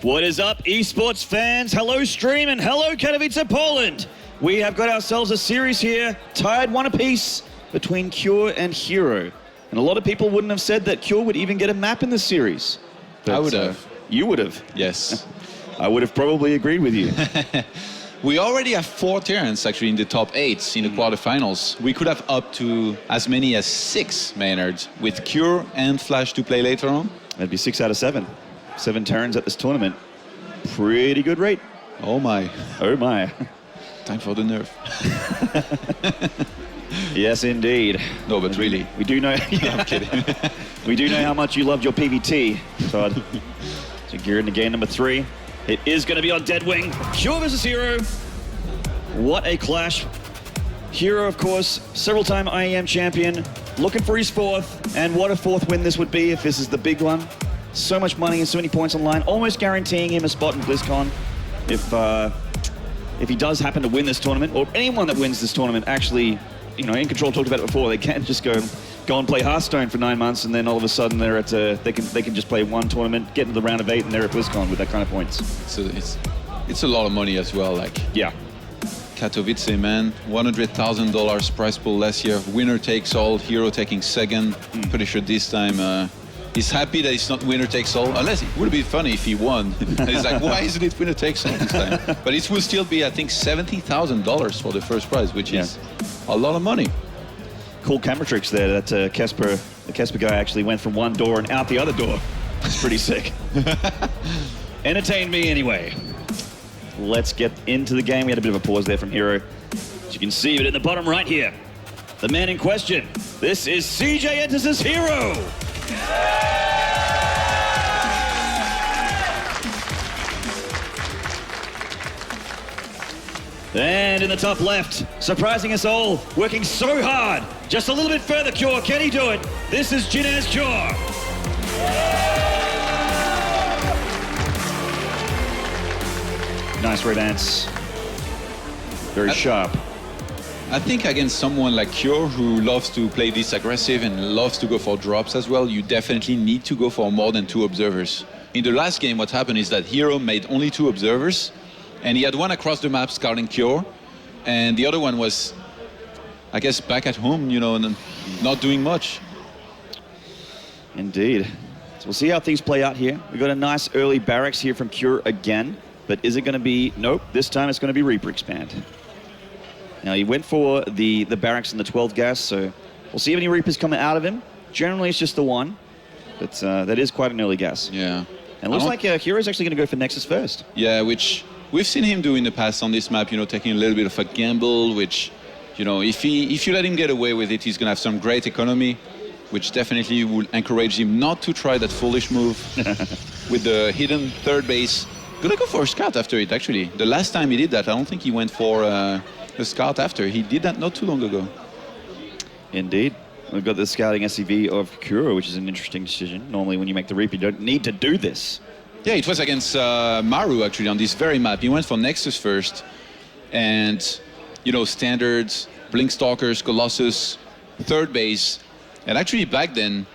What is up, esports fans? Hello, stream, and hello, Katowice, Poland. We have got ourselves a series here, tied 1 apiece between Cure and herO. And a lot of people wouldn't have said that Cure would even get a map in this series. I would have. You would have. Yes. I would have probably agreed with you. We already have 4 Terrans actually in the top 8 in the quarterfinals. We could have up to as many as 6 Maynards with Cure and Flash to play later on. That'd be 6 out of 7. 7 Terrans at this tournament. Pretty good rate. Oh my. Oh my. Time for the nerf. Yes, indeed. No, but really. We do know. I'm kidding. We do know how much you loved your PVT, Todd. So gear into game number 3. It is going to be on Deadwing. Cure versus herO. What a clash. herO, of course, several-time IEM champion, looking for his 4th, and what a 4th win this would be if this is the big one. So much money and so many points on line, almost guaranteeing him a spot in BlizzCon. If he does happen to win this tournament, or anyone that wins this tournament, actually, you know, In Control talked about it before. They can't just go and play Hearthstone for 9 months, and then all of a sudden they're at they can just play one tournament, get into the round of 8, and they're at BlizzCon with that kind of points. So it's a lot of money as well. Like Yeah. Katowice, man, $100,000 prize pool last year. Winner takes all. herO taking second. Pretty sure this time he's happy that it's not winner takes all. Unless it would be funny if he won. And he's like, why isn't it winner takes all this time? But it will still be, I think, $70,000 for the first prize, which is a lot of money. Cool camera tricks there. That the Casper guy actually went from one door and out the other door. It's pretty sick. Entertain me anyway. Let's get into the game. We had a bit of a pause there from herO. As you can see it in the bottom right here. The man in question. This is CJ enters as herO. And in the top left, surprising us all, working so hard. Just a little bit further, Cure. Can he do it? This is Jinaz Cure. Nice redance. Very sharp. I think against someone like Cure who loves to play this aggressive and loves to go for drops as well, you definitely need to go for more than 2 observers. In the last game, what happened is that herO made only 2 observers, and he had one across the map scouting Cure, and the other one was, I guess, back at home, you know, and not doing much. Indeed. So we'll see how things play out here. We've got a nice early barracks here from Cure again, but is it going to be, nope, this time it's going to be Reaper Expand. Now, he went for the barracks and the 12 gas, so we'll see if any Reapers come out of him. Generally, it's just the one, but that is quite an early gas. Yeah. And it looks like hero's actually going to go for Nexus first. Yeah, which we've seen him do in the past on this map, you know, taking a little bit of a gamble, which, you know, if you let him get away with it, he's going to have some great economy, which definitely will encourage him not to try that foolish move with the hidden 3rd base. Gonna go for a scout after it, actually. The last time he did that, I don't think he went for a scout after. He did that not too long ago. Indeed. We've got the scouting SCV of Kuro, which is an interesting decision. Normally when you make the Reaper, you don't need to do this. Yeah, it was against Maru, actually, on this very map. He went for Nexus first. And, you know, Standards, Blinkstalkers, Colossus, 3rd base. And actually back then,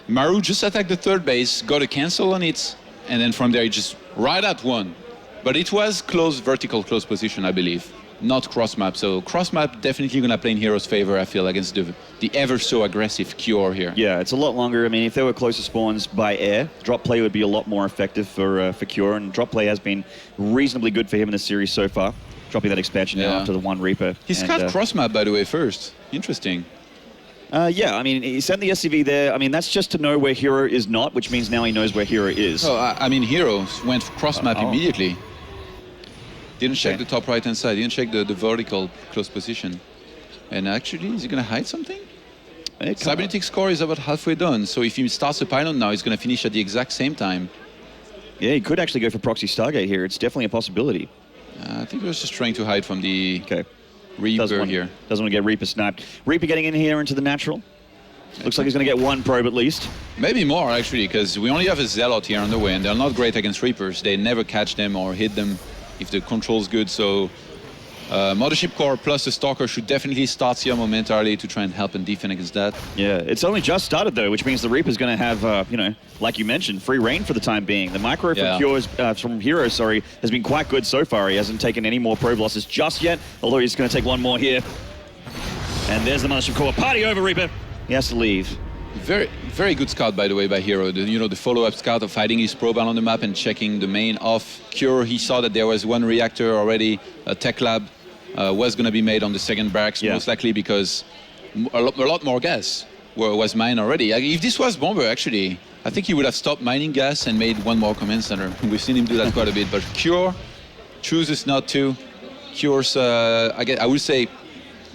Maru just attacked the 3rd base, got a cancel on it, and then from there he just right at 1. But it was close, vertical close position, I believe. Not cross map. So cross map definitely gonna play in herO's favor, I feel, against the ever so aggressive Cure here. Yeah, it's a lot longer. I mean, if there were closer spawns by air, drop play would be a lot more effective for Cure, and drop play has been reasonably good for him in this series so far. Dropping that expansion now after the 1 Reaper. He's got cross map, by the way, first. Interesting. Yeah, I mean, he sent the SCV there. I mean, that's just to know where herO is not, which means now he knows where herO is. Oh, I mean, herO went cross map immediately. Didn't check the top right-hand side. Didn't check the vertical close position. And actually, is he going to hide something? Cybernetic score is about halfway done. So if he starts a pylon now, he's going to finish at the exact same time. Yeah, he could actually go for Proxy Stargate here. It's definitely a possibility. I think he was just trying to hide from the Reaper here. Doesn't want to get Reaper sniped. Reaper getting in here into the natural. Looks like he's going to get 1 probe at least. Maybe more, actually, because we only have a Zealot here on the way, and they're not great against Reapers. They never catch them or hit them if the control's good, so Mothership Core plus the Stalker should definitely start here momentarily to try and help and defend against that. Yeah, it's only just started though, which means the Reaper's going to have, you know, like you mentioned, free reign for the time being. The micro from from herO, sorry, has been quite good so far. He hasn't taken any more probe losses just yet, although he's going to take one more here. And there's the Mothership Core. Party over, Reaper. He has to leave. Very, very good scout, by the way, by herO. You know, the follow-up scout of hiding his probe on the map and checking the main of Cure. He saw that there was one reactor already, a tech lab was going to be made on the second barracks, most likely because a lot more gas was mined already. If this was Bomber, actually, I think he would have stopped mining gas and made one more command center. We've seen him do that quite a bit, but Cure chooses not to. Cure's, I would say,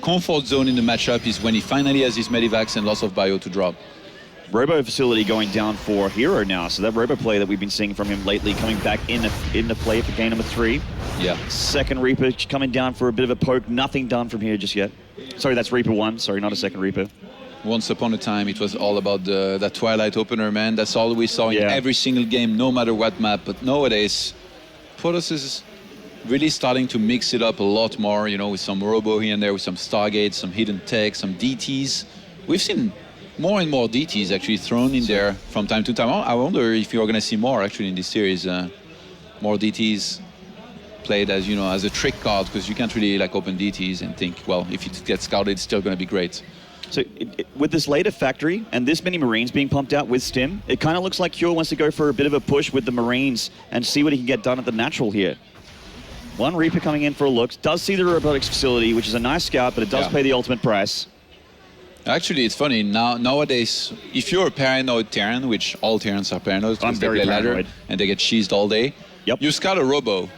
comfort zone in the matchup is when he finally has his medivacs and loss of bio to drop. Robo facility going down for herO now, so that Robo play that we've been seeing from him lately coming back into play for game number 3. Yeah. Second Reaper coming down for a bit of a poke, nothing done from here just yet. Sorry, that's Reaper 1, sorry, not a second Reaper. Once upon a time, it was all about that Twilight opener, man. That's all we saw in every single game, no matter what map. But nowadays, Protoss is really starting to mix it up a lot more, you know, with some Robo here and there, with some Stargates, some hidden tech, some DTs. We've seen more and more DTs actually thrown in there from time to time. I wonder if you're going to see more actually in this series. More DTs played as, you know, as a trick card, because you can't really like open DTs and think, well, if it gets scouted, it's still going to be great. So with this later factory and this many Marines being pumped out with Stim, it kind of looks like Cure wants to go for a bit of a push with the Marines and see what he can get done at the natural here. One Reaper coming in for a look, does see the robotics facility, which is a nice scout, but it does pay the ultimate price. Actually, it's funny, nowadays, if you're a paranoid Terran, which all Terrans are paranoid, because they play ladder and they get cheesed all day, you scout a Robo.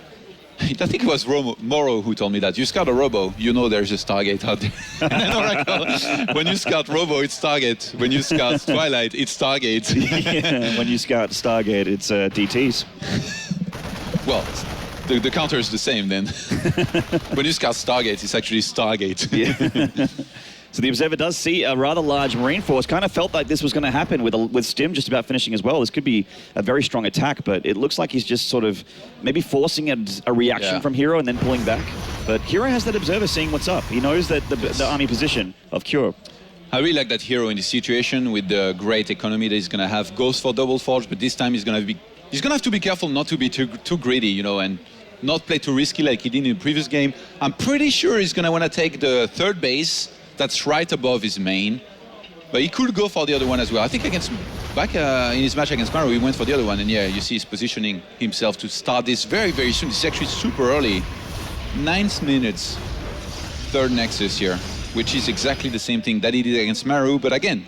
I think it was Moro who told me that. You scout a Robo, you know there's a Stargate out there. And then Oracle, when you scout Robo, it's Stargate. When you scout Twilight, it's Stargate. Yeah, when you scout Stargate, it's DTs. Well, the counter is the same then. When you scout Stargate, it's actually Stargate. Yeah. So the Observer does see a rather large Marine force. Kind of felt like this was going to happen with Stim just about finishing as well. This could be a very strong attack, but it looks like he's just sort of maybe forcing a reaction from herO and then pulling back. But herO has that Observer seeing what's up. He knows that the army position of Cure. I really like that herO in this situation with the great economy that he's going to have. Goes for double forge, but this time he's going to have to be careful not to be too greedy, you know, and not play too risky like he did in the previous game. I'm pretty sure he's going to want to take the third base that's right above his main, but he could go for the other one as well. I think back in his match against MaRo, he went for the other one, and yeah, you see he's positioning himself to start this very, very soon. This is actually super early. 9th minutes, third Nexus here, which is exactly the same thing that he did against MaRo, but again,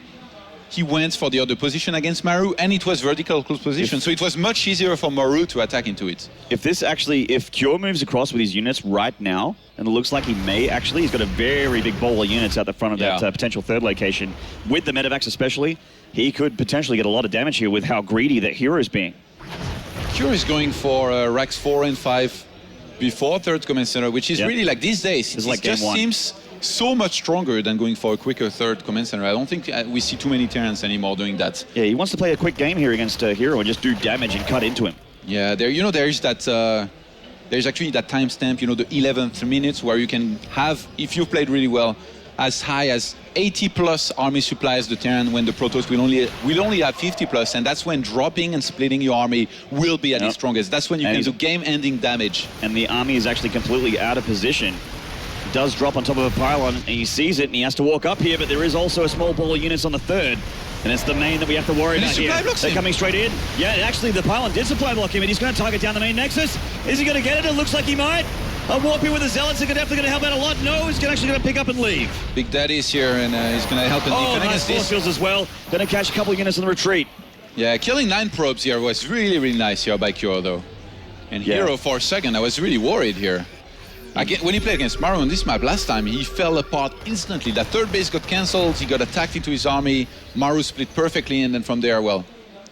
he went for the other position against MaRo, and it was vertical close position, so it was much easier for MaRo to attack into it. If Cure moves across with his units right now, and it looks like he may actually, he's got a very big ball of units out the front of that potential third location, with the medevacs especially, he could potentially get a lot of damage here with how greedy that herO is being. Cure is going for racks 4 and 5 before third command center, which is really like these days, it just seems so much stronger than going for a quicker third command center. I don't think we see too many Terrans anymore doing that. Yeah, he wants to play a quick game here against herO and just do damage and cut into him. Yeah, there's that. There's actually that timestamp, you know, the 11th minutes where you can have, if you've played really well, as high as 80 plus army supplies the Terran when the Protoss will only have 50 plus, and that's when dropping and splitting your army will be at its strongest. That's when you can do game-ending damage. And the army is actually completely out of position. Does drop on top of a pylon, and he sees it, and he has to walk up here, but there is also a small ball of units on the third. And it's the main that we have to worry about here. They're coming straight in. Yeah, actually, the pylon did supply block him, and he's going to target down the main nexus. Is he going to get it? It looks like he might. A warp in with the Zealots are definitely going to help out a lot. No, he's actually going to pick up and leave. Big Daddy's here, and he's going to help and defend against this. Force fields as well. Going to catch a couple of units in the retreat. Yeah, killing 9 probes here was really, really nice here by Cure, though. And herO, for a second, I was really worried here. When he played against MaRo on this map last time, he fell apart instantly. That third base got cancelled, he got attacked into his army, MaRo split perfectly, and then from there, well,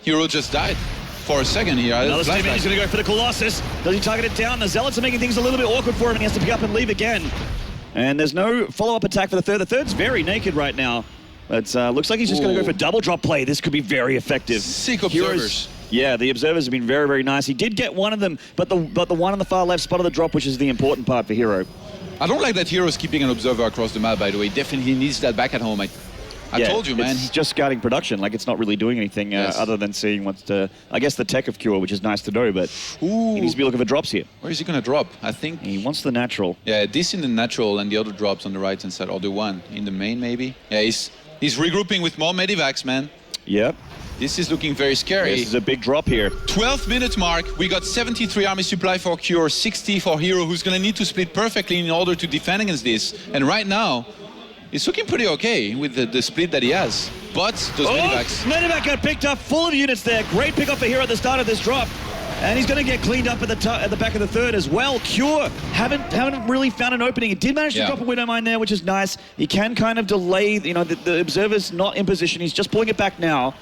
herO just died for a second here. Another Stim, he's going to go for the Colossus. Does he target it down? The Zealots are making things a little bit awkward for him, and he has to pick up and leave again. And there's no follow-up attack for the third. The third's very naked right now. But looks like he's just going to go for double drop play. This could be very effective. Sick Observers. Yeah, the Observers have been very, very nice. He did get one of them, but the one on the far left spotted the drop, which is the important part for herO. I don't like that hero's keeping an observer across the map, by the way. Definitely needs that back at home. I told you, man. It's just scouting production. Like, it's not really doing anything other than seeing what's I guess the tech of Cure, which is nice to know, but he needs to be looking for drops here. Where is he going to drop? I think... He wants the natural. Yeah, this in the natural and the other drops on the right-hand side, or the one in the main, maybe. Yeah, he's regrouping with more medivacs, man. Yep. This is looking very scary. This is a big drop here. 12-minute mark. We got 73 army supply for Cure, 60 for herO, who's going to need to split perfectly in order to defend against this. And right now, it's looking pretty okay with the split that he has. But those medivacs... Medivac got picked up, full of units there. Great pick up for herO at the start of this drop. And he's going to get cleaned up at the back of the third as well. Cure haven't really found an opening. He did manage to drop a Widow Mine there, which is nice. He can kind of delay, you know, the observer's not in position. He's just pulling it back now.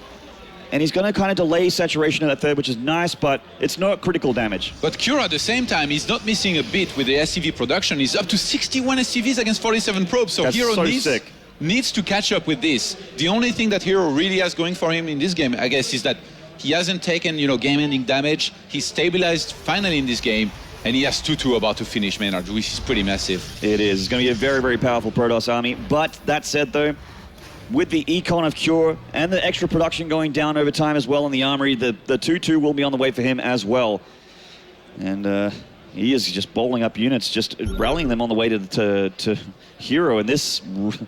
And he's going to kind of delay saturation of that third, which is nice, but it's not critical damage. But Cure at the same time, he's not missing a bit with the SCV production. He's up to 61 SCVs against 47 probes. So herO needs to catch up with this. The only thing that herO really has going for him in this game, I guess, is that he hasn't taken, you know, game-ending damage. He's stabilized finally in this game. And he has 2-2 about to finish Maynard, which is pretty massive. It is. It's going to be a very, very powerful Protoss army. But that said, though, with the econ of Cure and the extra production going down over time as well in the armory, the 2-2 will be on the way for him as well. And he is just bowling up units, just rallying them on the way to herO. And this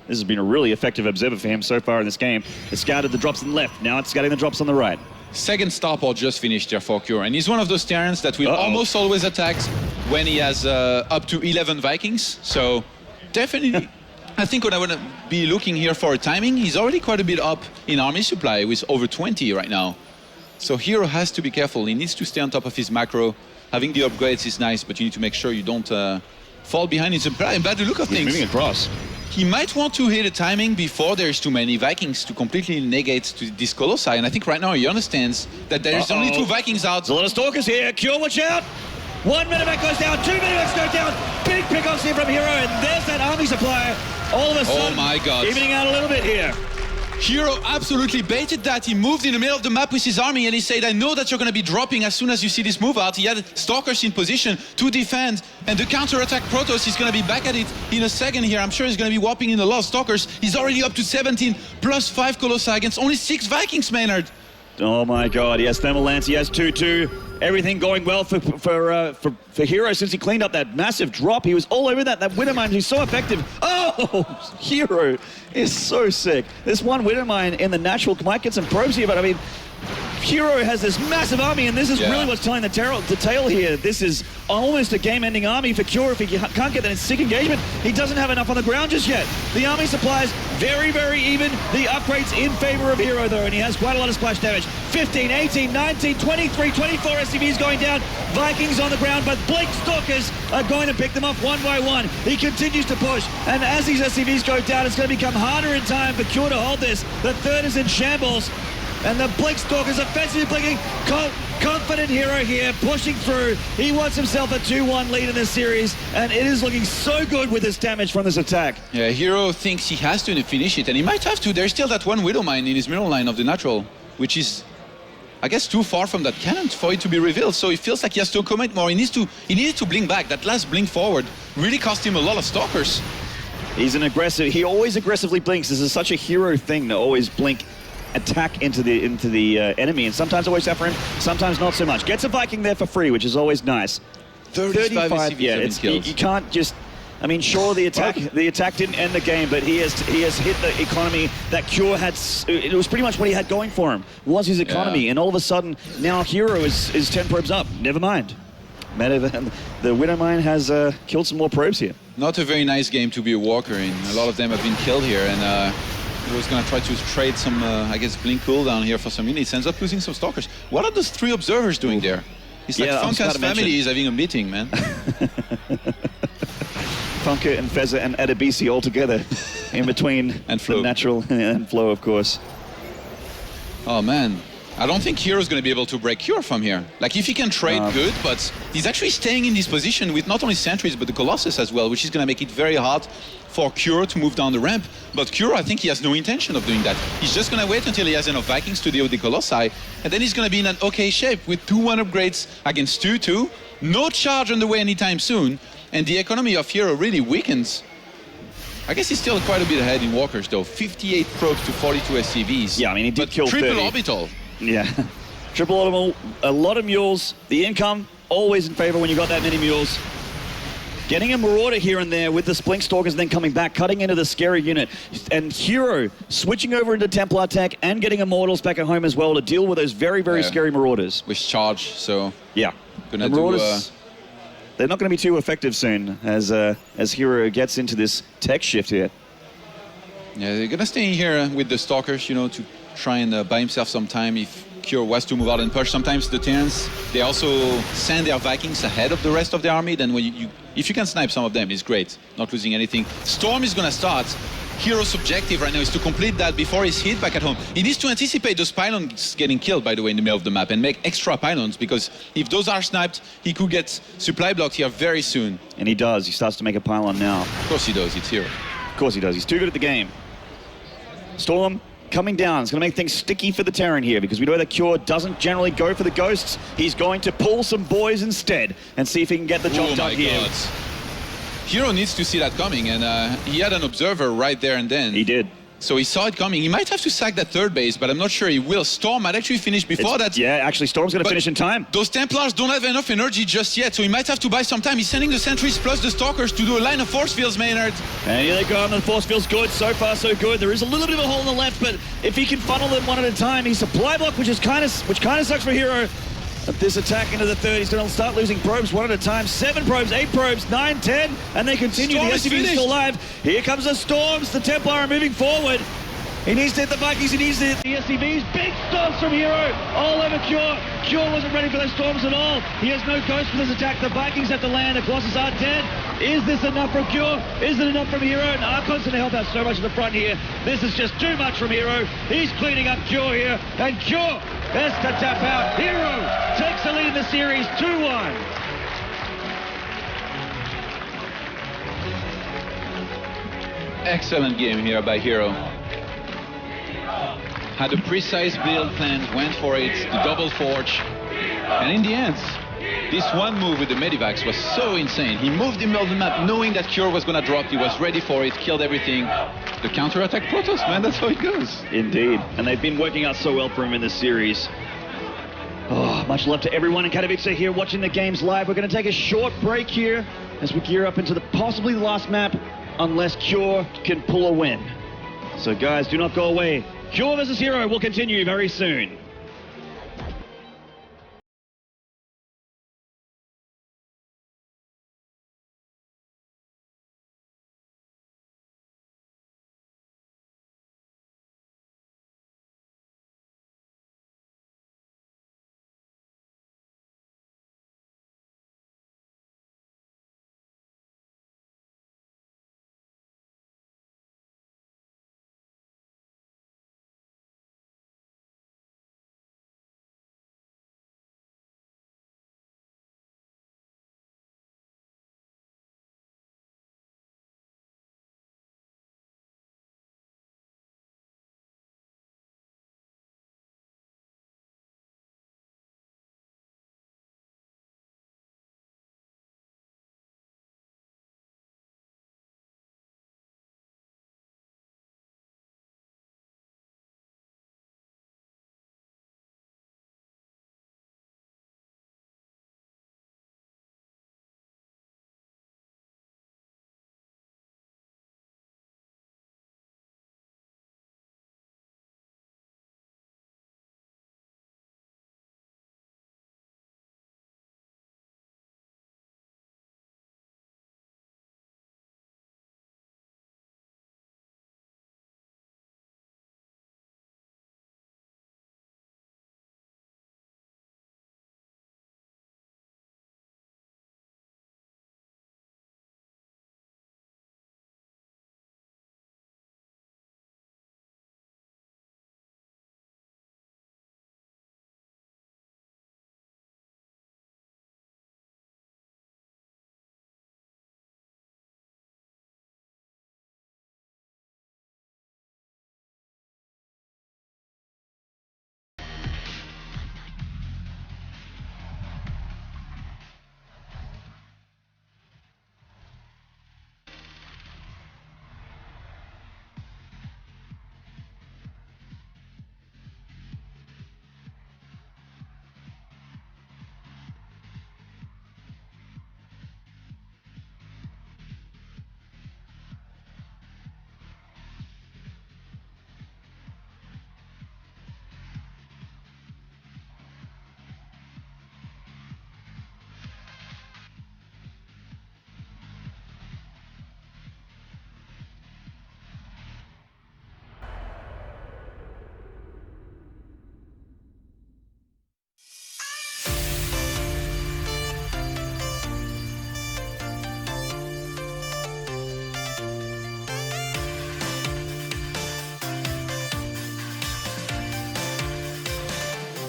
has been a really effective observer for him so far in this game. It's scouted the drops on the left. Now it's scouting the drops on the right. Second starport just finished there for Cure. And he's one of those Terrans that will almost always attack when he has up to 11 Vikings. So definitely... I think what I want to be looking here for a timing, he's already quite a bit up in army supply with over 20 right now. So herO has to be careful. He needs to stay on top of his macro. Having the upgrades is nice, but you need to make sure you don't fall behind in supply. And by the look of things, moving across. He might want to hit a timing before there's too many Vikings to completely negate this Colossi. And I think right now he understands that there's only 2 Vikings out. There's a lot of Stalkers here. Cure, watch out! 1 medivac goes down, 2 medivacs go down. Big pickoffs here from herO, and there's that army supply. All of a sudden, oh my God, evening out a little bit here. herO absolutely baited that. He moved in the middle of the map with his army and he said, I know that you're going to be dropping as soon as you see this move out. He had Stalkers in position to defend, and the counter-attack Protoss is going to be back at it in a second here. I'm sure he's going to be whopping in a lot of Stalkers. He's already up to 17 plus 5 Colossi against only 6 Vikings, Maynard. Oh my God, he has Thermal Lance, he has 2-2. Everything going well for herO since he cleaned up that massive drop. He was all over that Widow Mine. He's so effective. Oh, herO is so sick. This one Widow Mine in the natural might get some probes here, but I mean, herO has this massive army, and this is really what's telling the tale here. This is almost a game-ending army for Cure. If he can't get that in sick engagement, he doesn't have enough on the ground just yet. The army supplies very, very even. The upgrades in favor of herO, though, and he has quite a lot of splash damage. 15, 18, 19, 23, 24 SCVs going down. Vikings on the ground, but Blink Stalkers are going to pick them up one by one. He continues to push, and as these SCVs go down, it's going to become harder in time for Cure to hold this. The third is in shambles. And the Blink Stalkers offensively blinking. Confident herO here, pushing through. He wants himself a 2-1 lead in this series, and it is looking so good with this damage from this attack. Yeah, herO thinks he has to finish it, and he might have to. There's still that one Widow Mine in his middle line of the natural, which is, I guess, too far from that cannon for it to be revealed. So it feels like he has to commit more. He needed to blink back. That last blink forward really cost him a lot of Stalkers. He's an aggressive. He always aggressively blinks. This is such a herO thing to always blink. Attack into the enemy, and sometimes it works out for him, sometimes not so much. Gets a Viking there for free, which is always nice. 35, yeah, you can't just. I mean, sure, the attack didn't end the game, but he has hit the economy that Cure had. It was pretty much what he had going for him, was his economy, and all of a sudden now herO is 10 probes up. Never mind. The Widow Mine has killed some more probes here. Not a very nice game to be a walker in. A lot of them have been killed here, and. He was going to try to trade some, I guess, blink cooldown here for some units. Ends up losing some Stalkers. What are those 3 observers doing there? It's like Funka's family is having a meeting, man. Funka and Feza and Adebisi all together in between and Flow. The natural and Flow, of course. Oh, man. I don't think hero's going to be able to break Cure from here. Like, if he can trade, good, but he's actually staying in this position with not only sentries, but the Colossus as well, which is going to make it very hard for Cure to move down the ramp. But Cure, I think he has no intention of doing that. He's just going to wait until he has enough Vikings to deal with the Colossi, and then he's going to be in an okay shape with 2-1 upgrades against 2-2. No charge on the way anytime soon. And the economy of herO really weakens. I guess he's still quite a bit ahead in walkers, though. 58 probes to 42 SCVs. Yeah, I mean, he did but kill triple 30. orbital. Yeah. Triple orbital, a lot of mules. The income, always in favor when you got that many mules. Getting a Marauder here and there with the Splink Stalkers, then coming back, cutting into the scary unit. And herO switching over into Templar tech and getting Immortals back at home as well to deal with those very, very scary Marauders. With charge, so... Yeah. Gonna the Marauders, they're not going to be too effective soon as herO gets into this tech shift here. Yeah, they're gonna stay in here with the Stalkers, you know, to try and buy himself some time if herO was to move out and push. Sometimes the Terrans, they also send their Vikings ahead of the rest of the army. Then when if you can snipe some of them, it's great. Not losing anything. Storm is gonna start. herO's objective right now is to complete that before he's hit back at home. He needs to anticipate those pylons getting killed, by the way, in the middle of the map and make extra pylons, because if those are sniped, he could get supply blocked here very soon. And he does. He starts to make a pylon now. Of course he does. It's herO. Of course he does. He's too good at the game. Storm coming down. It's going to make things sticky for the Terran here, because we know that Cure doesn't generally go for the ghosts. He's going to pull some boys instead and see if he can get the job done here. God. herO needs to see that coming, and he had an observer right there and then. He did. So he saw it coming. He might have to sack that third base, but I'm not sure he will. Storm might actually finish before that. Yeah, actually, Storm's going to finish in time. Those Templars don't have enough energy just yet, so he might have to buy some time. He's sending the sentries plus the Stalkers to do a line of force fields, Maynard. And here they go, and the force feels good. So far, so good. There is a little bit of a hole in the left, but if he can funnel them one at a time, he's supply block, which kind of sucks for herO. But this attack into the third, he's going to start losing probes one at a time. 7 probes, 8 probes, 9, 10, and they continue. Storm the is SCV is finished. still alive. Here comes the Storms. The Templar are moving forward. He needs to hit the Vikings, he needs to hit the SCVs. Big storms from herO, all over Cure. Cure wasn't ready for those storms at all. He has no ghost for this attack. The Vikings have to land, the Colossus are dead. Is this enough from Cure? Is it enough from herO? And Archon's going to help out so much at the front here. This is just too much from herO. He's cleaning up Cure here, and Cure has to tap out. herO takes the lead in the series, 2-1. Excellent game here by herO. Had a precise build plan, went for it, the double forge, and in the end, this one move with the Medivacs was so insane. He moved in the middle of the map knowing that Cure was gonna drop. He was ready for it, killed everything. The counter-attack Protoss, man, that's how it goes. Indeed, and they've been working out so well for him in this series. Oh, much love to everyone in Katowice here watching the games live. We're going to take a short break here as we gear up into possibly the last map, unless Cure can pull a win. So guys, do not go away. Cure versus herO will continue very soon.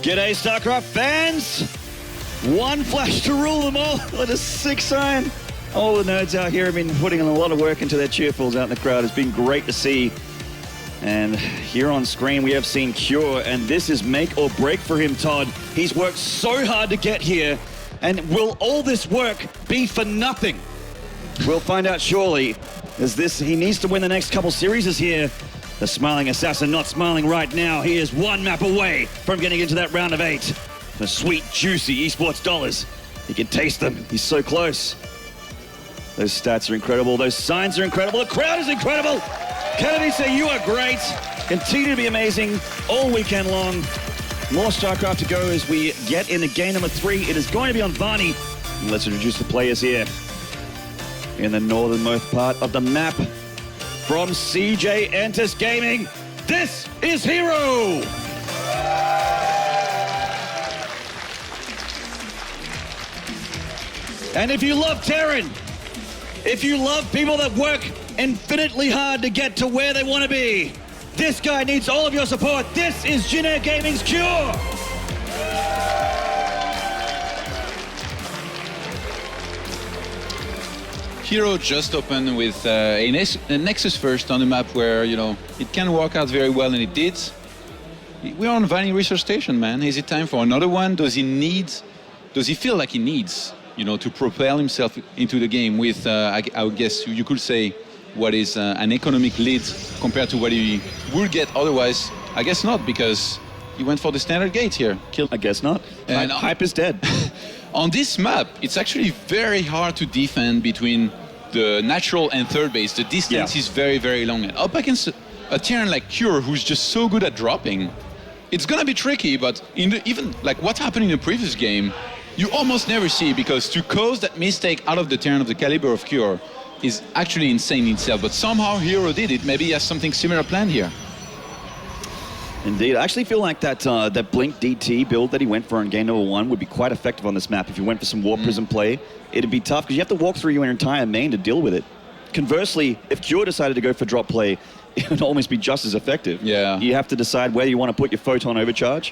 G'day, StarCraft fans! One flash to rule them all. What a sick sign. All the nerds out here have been putting in a lot of work into their cheerfuls out in the crowd. It's been great to see. And here on screen, we have seen Cure, and this is make or break for him, Todd. He's worked so hard to get here, and will all this work be for nothing? We'll find out shortly, as he needs to win the next couple series here. The smiling assassin not smiling right now. He is one map away from getting into that round of 8. The sweet, juicy esports dollars. He can taste them. He's so close. Those stats are incredible. Those signs are incredible. The crowd is incredible. Katowice, you are great. Continue to be amazing all weekend long. More StarCraft to go as we get into game number 3. It is going to be on Varney. And let's introduce the players here. In the northernmost part of the map, from CJ Entus Gaming, this is herO. And if you love Terran, if you love people that work infinitely hard to get to where they want to be, this guy needs all of your support. This is Jin Gaming's Cure. herO just opened with a Nexus first on the map where, you know, it can work out very well, and it did. We're on Vanny Research Station, man. Is it time for another one? Does he feel like he needs, you know, to propel himself into the game with, I would guess you could say, what is an economic lead compared to what he would get otherwise? I guess not, because he went for the standard gate here. I guess not. And hype is dead. On this map, it's actually very hard to defend between the natural and third base. The distance is very, very long. And up against a Terran like Cure, who's just so good at dropping, it's gonna be tricky, but even like what happened in the previous game, you almost never see, because to cause that mistake out of the Terran of the caliber of Cure is actually insane in itself. But somehow herO did it. Maybe he has something similar planned here. Indeed. I actually feel like that Blink DT build that he went for in game number 1 would be quite effective on this map. If you went for some Warp Prism play, it'd be tough because you have to walk through your entire main to deal with it. Conversely, if Cure decided to go for drop play, it would almost be just as effective. Yeah. You have to decide where you want to put your Photon Overcharge.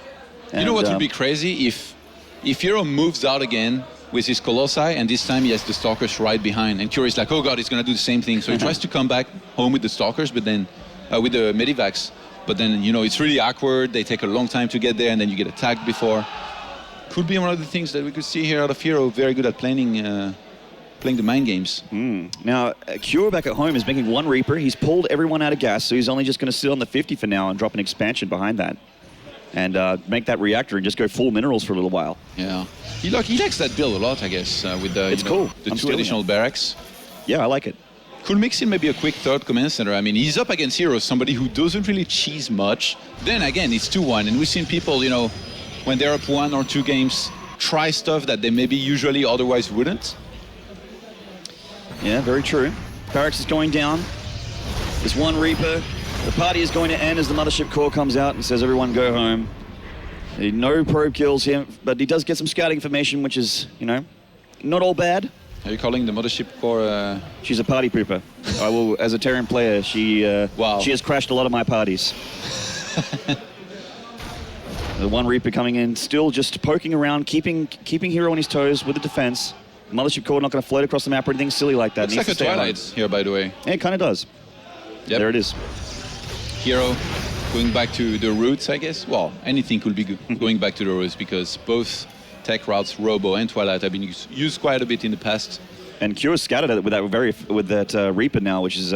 You know what would be crazy? If herO moves out again with his Colossi, and this time he has the Stalkers right behind, and Cure is like, oh god, he's going to do the same thing. So he tries to come back home with the Stalkers, but then with the Medivacs. But then, you know, it's really awkward. They take a long time to get there, and then you get attacked before. Could be one of the things that we could see here out of herO. Very good at playing the mind games. Now, Cure back at home is making 1 Reaper. He's pulled everyone out of gas, so he's only just going to sit on the 50 for now and drop an expansion behind that. And make that reactor and just go full minerals for a little while. Yeah. He likes that build a lot, I guess, with the, the 2 additional barracks. Yeah, I like it. Could mix in maybe a quick third command center. I mean, he's up against herO, somebody who doesn't really cheese much. Then again, it's 2-1, and we've seen people, you know, when they're up 1 or 2 games, try stuff that they maybe usually otherwise wouldn't. Yeah, very true. Barracks is going down. There's 1 Reaper. The party is going to end as the Mothership Core comes out and says, everyone go home. No probe kills here, but he does get some scouting information, which is, you know, not all bad. Are you calling the Mothership Core? She's a party pooper. I will, as a Terran player, she has crashed a lot of my parties. The 1 Reaper coming in, still just poking around, keeping herO on his toes with the defense. Mothership Core not going to float across the map or anything silly like that. Looks like a Twilight here, by the way. Yeah, it kind of does. Yep. There it is. herO going back to the roots, I guess. Well, anything could be going back to the roots, because both tech routes, Robo and Twilight, have been used quite a bit in the past. And Cure's scattered it with that Reaper now, which has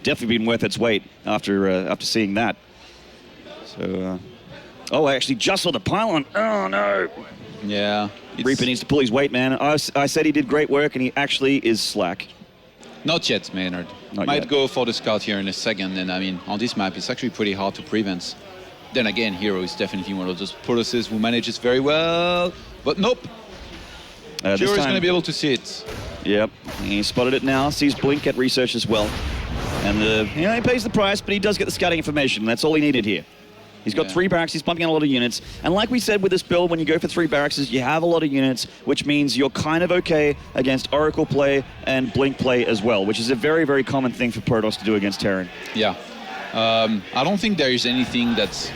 definitely been worth its weight after seeing that. So, I actually just saw the pylon. Oh no! Yeah, Reaper needs to pull his weight, man. I said he did great work, and he actually is slack. Not yet, Maynard. Might go for the scout here in a second, and I mean, on this map, it's actually pretty hard to prevent. Then again, herO is definitely one of those Protosses who manages very well, but nope. Cure is going to be able to see it. Yep, he spotted it now, sees Blink at research as well. And he pays the price, but he does get the scouting information, and that's all he needed here. He's got 3 barracks, he's pumping out a lot of units. And like we said with this build, when you go for 3 barracks, you have a lot of units, which means you're kind of okay against Oracle play and Blink play as well, which is a very, very common thing for Protoss to do against Terran. Yeah. I don't think there is anything that's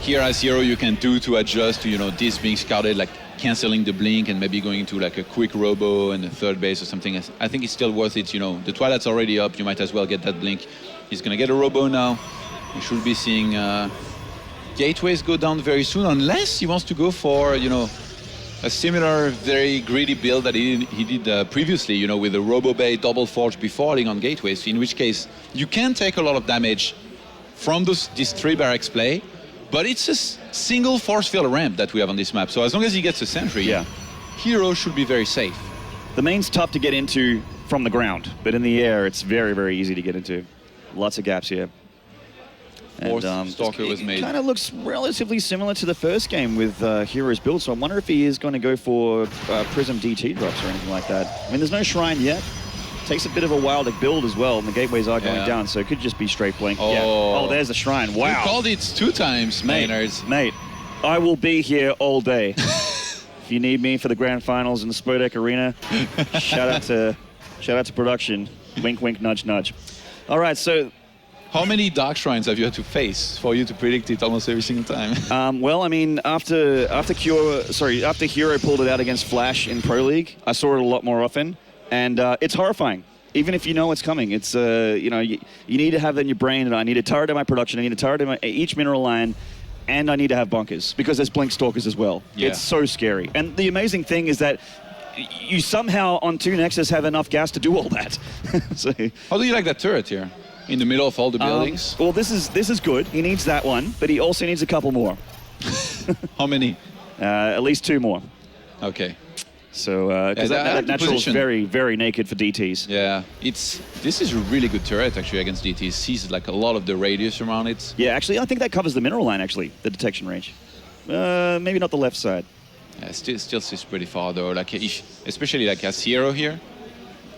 here as herO you can do to adjust to, this being scouted, like canceling the blink and maybe going into like a quick robo and a third base or something. I think it's still worth it, the Twilight's already up, you might as well get that blink. He's gonna get a robo now. You should be seeing gateways go down very soon, unless he wants to go for, a similar, very greedy build that he did previously, with a Robo Bay double forge beforeing on gateways, in which case you can take a lot of damage from this 3 barracks play, but it's a single force field ramp that we have on this map. So as long as he gets a sentry, herO should be very safe. The main's tough to get into from the ground, but in the air, it's very, very easy to get into. Lots of gaps here. Fourth Stalker was made. It kind of looks relatively similar to the first game with herO's build, so I wonder if he is going to go for Prism DT drops or anything like that. I mean, there's no Shrine yet. Takes a bit of a while to build as well, and the gateways are going down, so it could just be straight blink. Oh, there's the Shrine. Wow. You called it 2 times, Maynards. Mate, I will be here all day. If you need me for the grand finals in the Spodek Arena, shout out to production. Wink, wink, nudge, nudge. All right, so how many Dark Shrines have you had to face for you to predict it almost every single time? Well, I mean, after herO pulled it out against Flash in Pro League, I saw it a lot more often, and it's horrifying. Even if you know it's coming, it's you need to have that in your brain. And I need a turret in my production. I need a turret in each mineral line, and I need to have bunkers because there's blink stalkers as well. Yeah. It's so scary. And the amazing thing is that you somehow on 2 Nexus have enough gas to do all that. So, how do you like that turret here? In the middle of all the buildings? Well, this is good. He needs that one, but he also needs a couple more. How many? At least 2 more. Okay. So, because that natural is very, very naked for DTs. Yeah, this is a really good turret actually against DTs. Sees like a lot of the radius around it. Yeah, actually, I think that covers the mineral line actually, the detection range. Maybe not the left side. Yeah, still sees pretty far though. Like especially like as herO here.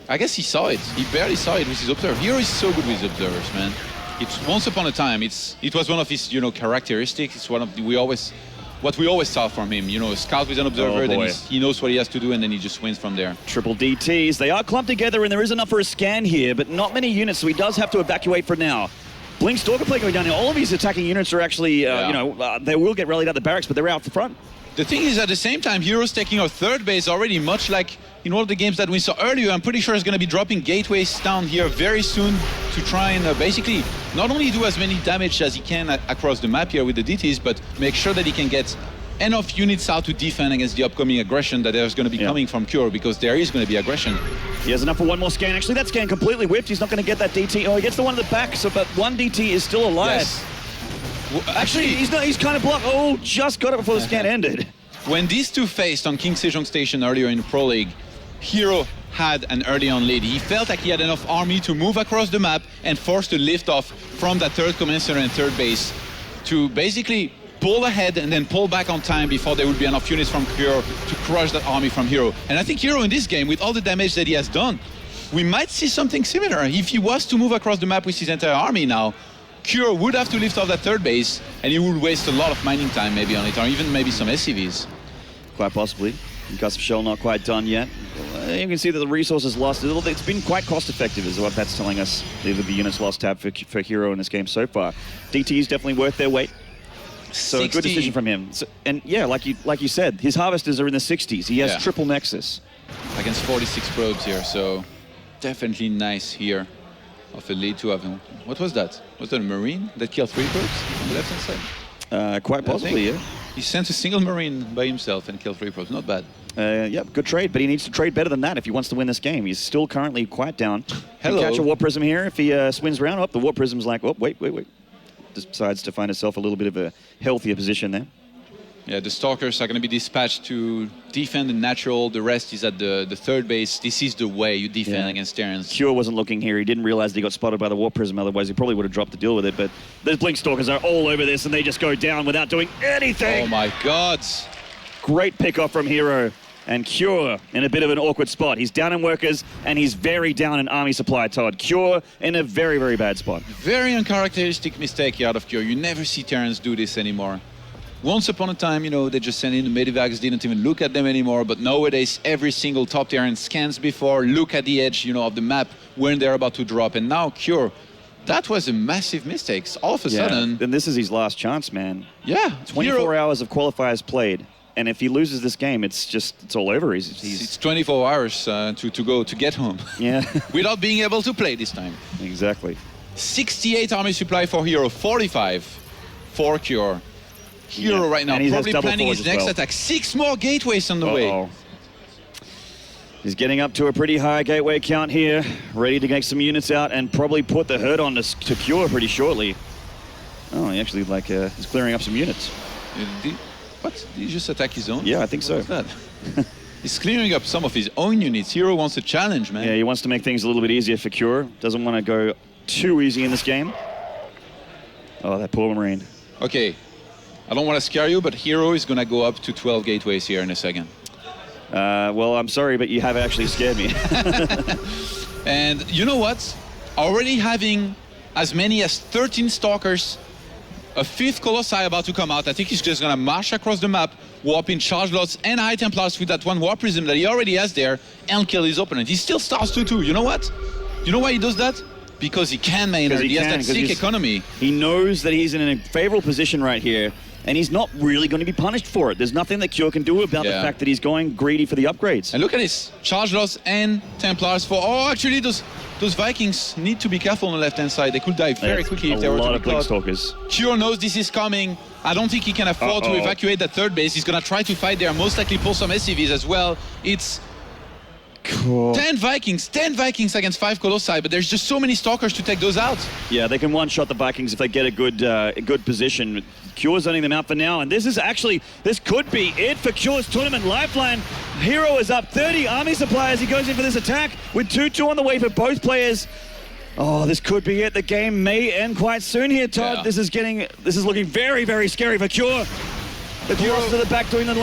I guess he saw it. He barely saw it with his observer. herO is so good with his observers, man. It's once upon a time. It was one of his characteristics. It's one of what we always saw from him. Scout with an observer, then he knows what he has to do, and then he just wins from there. Triple DTs. They are clumped together, and there is enough for a scan here, but not many units, so he does have to evacuate for now. Blink Stalker play going down here. All of these attacking units are actually, they will get rallied out the barracks, but they're out the front. The thing is, at the same time, herO's taking our 3rd base already, much like in all of the games that we saw earlier. I'm pretty sure he's going to be dropping gateways down here very soon to try and basically not only do as many damage as he can across the map here with the DTs, but make sure that he can get enough units out to defend against the upcoming aggression that there's going to be coming from herO, because there is going to be aggression. He has enough for one more scan. Actually, that scan completely whipped. He's not going to get that DT. Oh, he gets the one at the back, but one DT is still alive. Yes. Actually, he's kind of blocked. Oh, just got it before the scan ended. When these two faced on King Sejong Station earlier in the Pro League, herO had an early on lead. He felt like he had enough army to move across the map and force the lift off from that 3rd command center and 3rd base to basically pull ahead and then pull back on time before there would be enough units from herO to crush that army from herO. And I think herO in this game, with all the damage that he has done, we might see something similar. If he was to move across the map with his entire army now, herO would have to lift off that 3rd base, and he would waste a lot of mining time maybe on it, or even maybe some SCVs. Quite possibly. Gust of Shell not quite done yet. You can see that the resources lost. It's been quite cost effective is what that's telling us. The units lost tab for herO in this game so far. DT is definitely worth their weight. So 60. a good decision from him. So, and yeah, like you said, his harvesters are in the 60s. He has triple Nexus. Against 46 probes here, so definitely nice here of a lead to have him. What was that? Was that a Marine that killed 3 probes on the left-hand side? Quite possibly, yeah. He sent a single Marine by himself and killed 3 probes. Not bad. Yep, good trade, but he needs to trade better than that if he wants to win this game. He's still currently quite down. Hello. Can catch a Warp Prism here if he swings around. Oh, the Warp Prism's like, oh, wait. Decides to find himself a little bit of a healthier position there. Yeah, the Stalkers are going to be dispatched to defend the natural. The rest is at the 3rd base. This is the way you defend against Terrans. herO wasn't looking here. He didn't realize that he got spotted by the Warp Prism. Otherwise, he probably would have dropped to deal with it. But the Blink Stalkers are all over this, and they just go down without doing anything. Oh, my God. Great pick-off from herO. And Cure in a bit of an awkward spot. He's down in workers, and he's very down in army supply, Todd. Cure in a very, very bad spot. Very uncharacteristic mistake out of Cure. You never see Terrans do this anymore. Once upon a time, they just sent in the Medivacs, didn't even look at them anymore. But nowadays, every single top Terran scans before, look at the edge, of the map when they're about to drop. And now Cure That was a massive mistake. All of a sudden, and this is his last chance, man. yeah, 24 hours of qualifiers played. And if he loses this game, it's all over. It's 24 hours to go to get home. Yeah. Without being able to play this time. Exactly. 68 army supply for herO, 45 for Cure. herO right now And he has probably double planning forge his as next well. attack. 6 more gateways on the way. He's getting up to a pretty high gateway count here, ready to get some units out and probably put the herd on to Cure pretty shortly. Oh, he actually he's clearing up some units. What? Did he just attack his own? Yeah, I think so. What was that? He's clearing up some of his own units. herO wants a challenge, man. Yeah, he wants to make things a little bit easier for Cure. Doesn't want to go too easy in this game. Oh, that poor Marine. Okay, I don't want to scare you, but herO is going to go up to 12 gateways here in a second. Well, I'm sorry, but you have actually scared me. And you know what? Already having as many as 13 Stalkers, a 5th Colossi about to come out. I think he's just going to march across the map, warp in Charge Lots and High Templars with that one Warp Prism that he already has there, and kill his opponent. He still starts 2-2. You know what? You know why he does that? Because he can Maynard. He has that sick economy. He knows that he's in a favorable position right here, and he's not really going to be punished for it. There's nothing that Cure can do about the fact that he's going greedy for the upgrades. And look at this. Charge Lots and Templars for... Oh, actually, those Vikings need to be careful on the left-hand side. They could die very quickly if they were to be caught. A lot of Stalkers. Cure knows this is coming. I don't think he can afford to evacuate that third base. He's going to try to fight there. Most likely pull some SCVs as well. It's... Cool. 10 Vikings against 5 Colossi, but there's just so many Stalkers to take those out. Yeah, they can one-shot the Vikings if they get a good position. Cure's running them out for now, and this could be it for Cure's tournament lifeline. herO is up 30 army supply as he goes in for this attack with 2-2 on the way for both players. Oh, this could be it. The game may end quite soon here, Todd. Yeah. This is looking very, very scary for Cure. The Cure's to the back doing the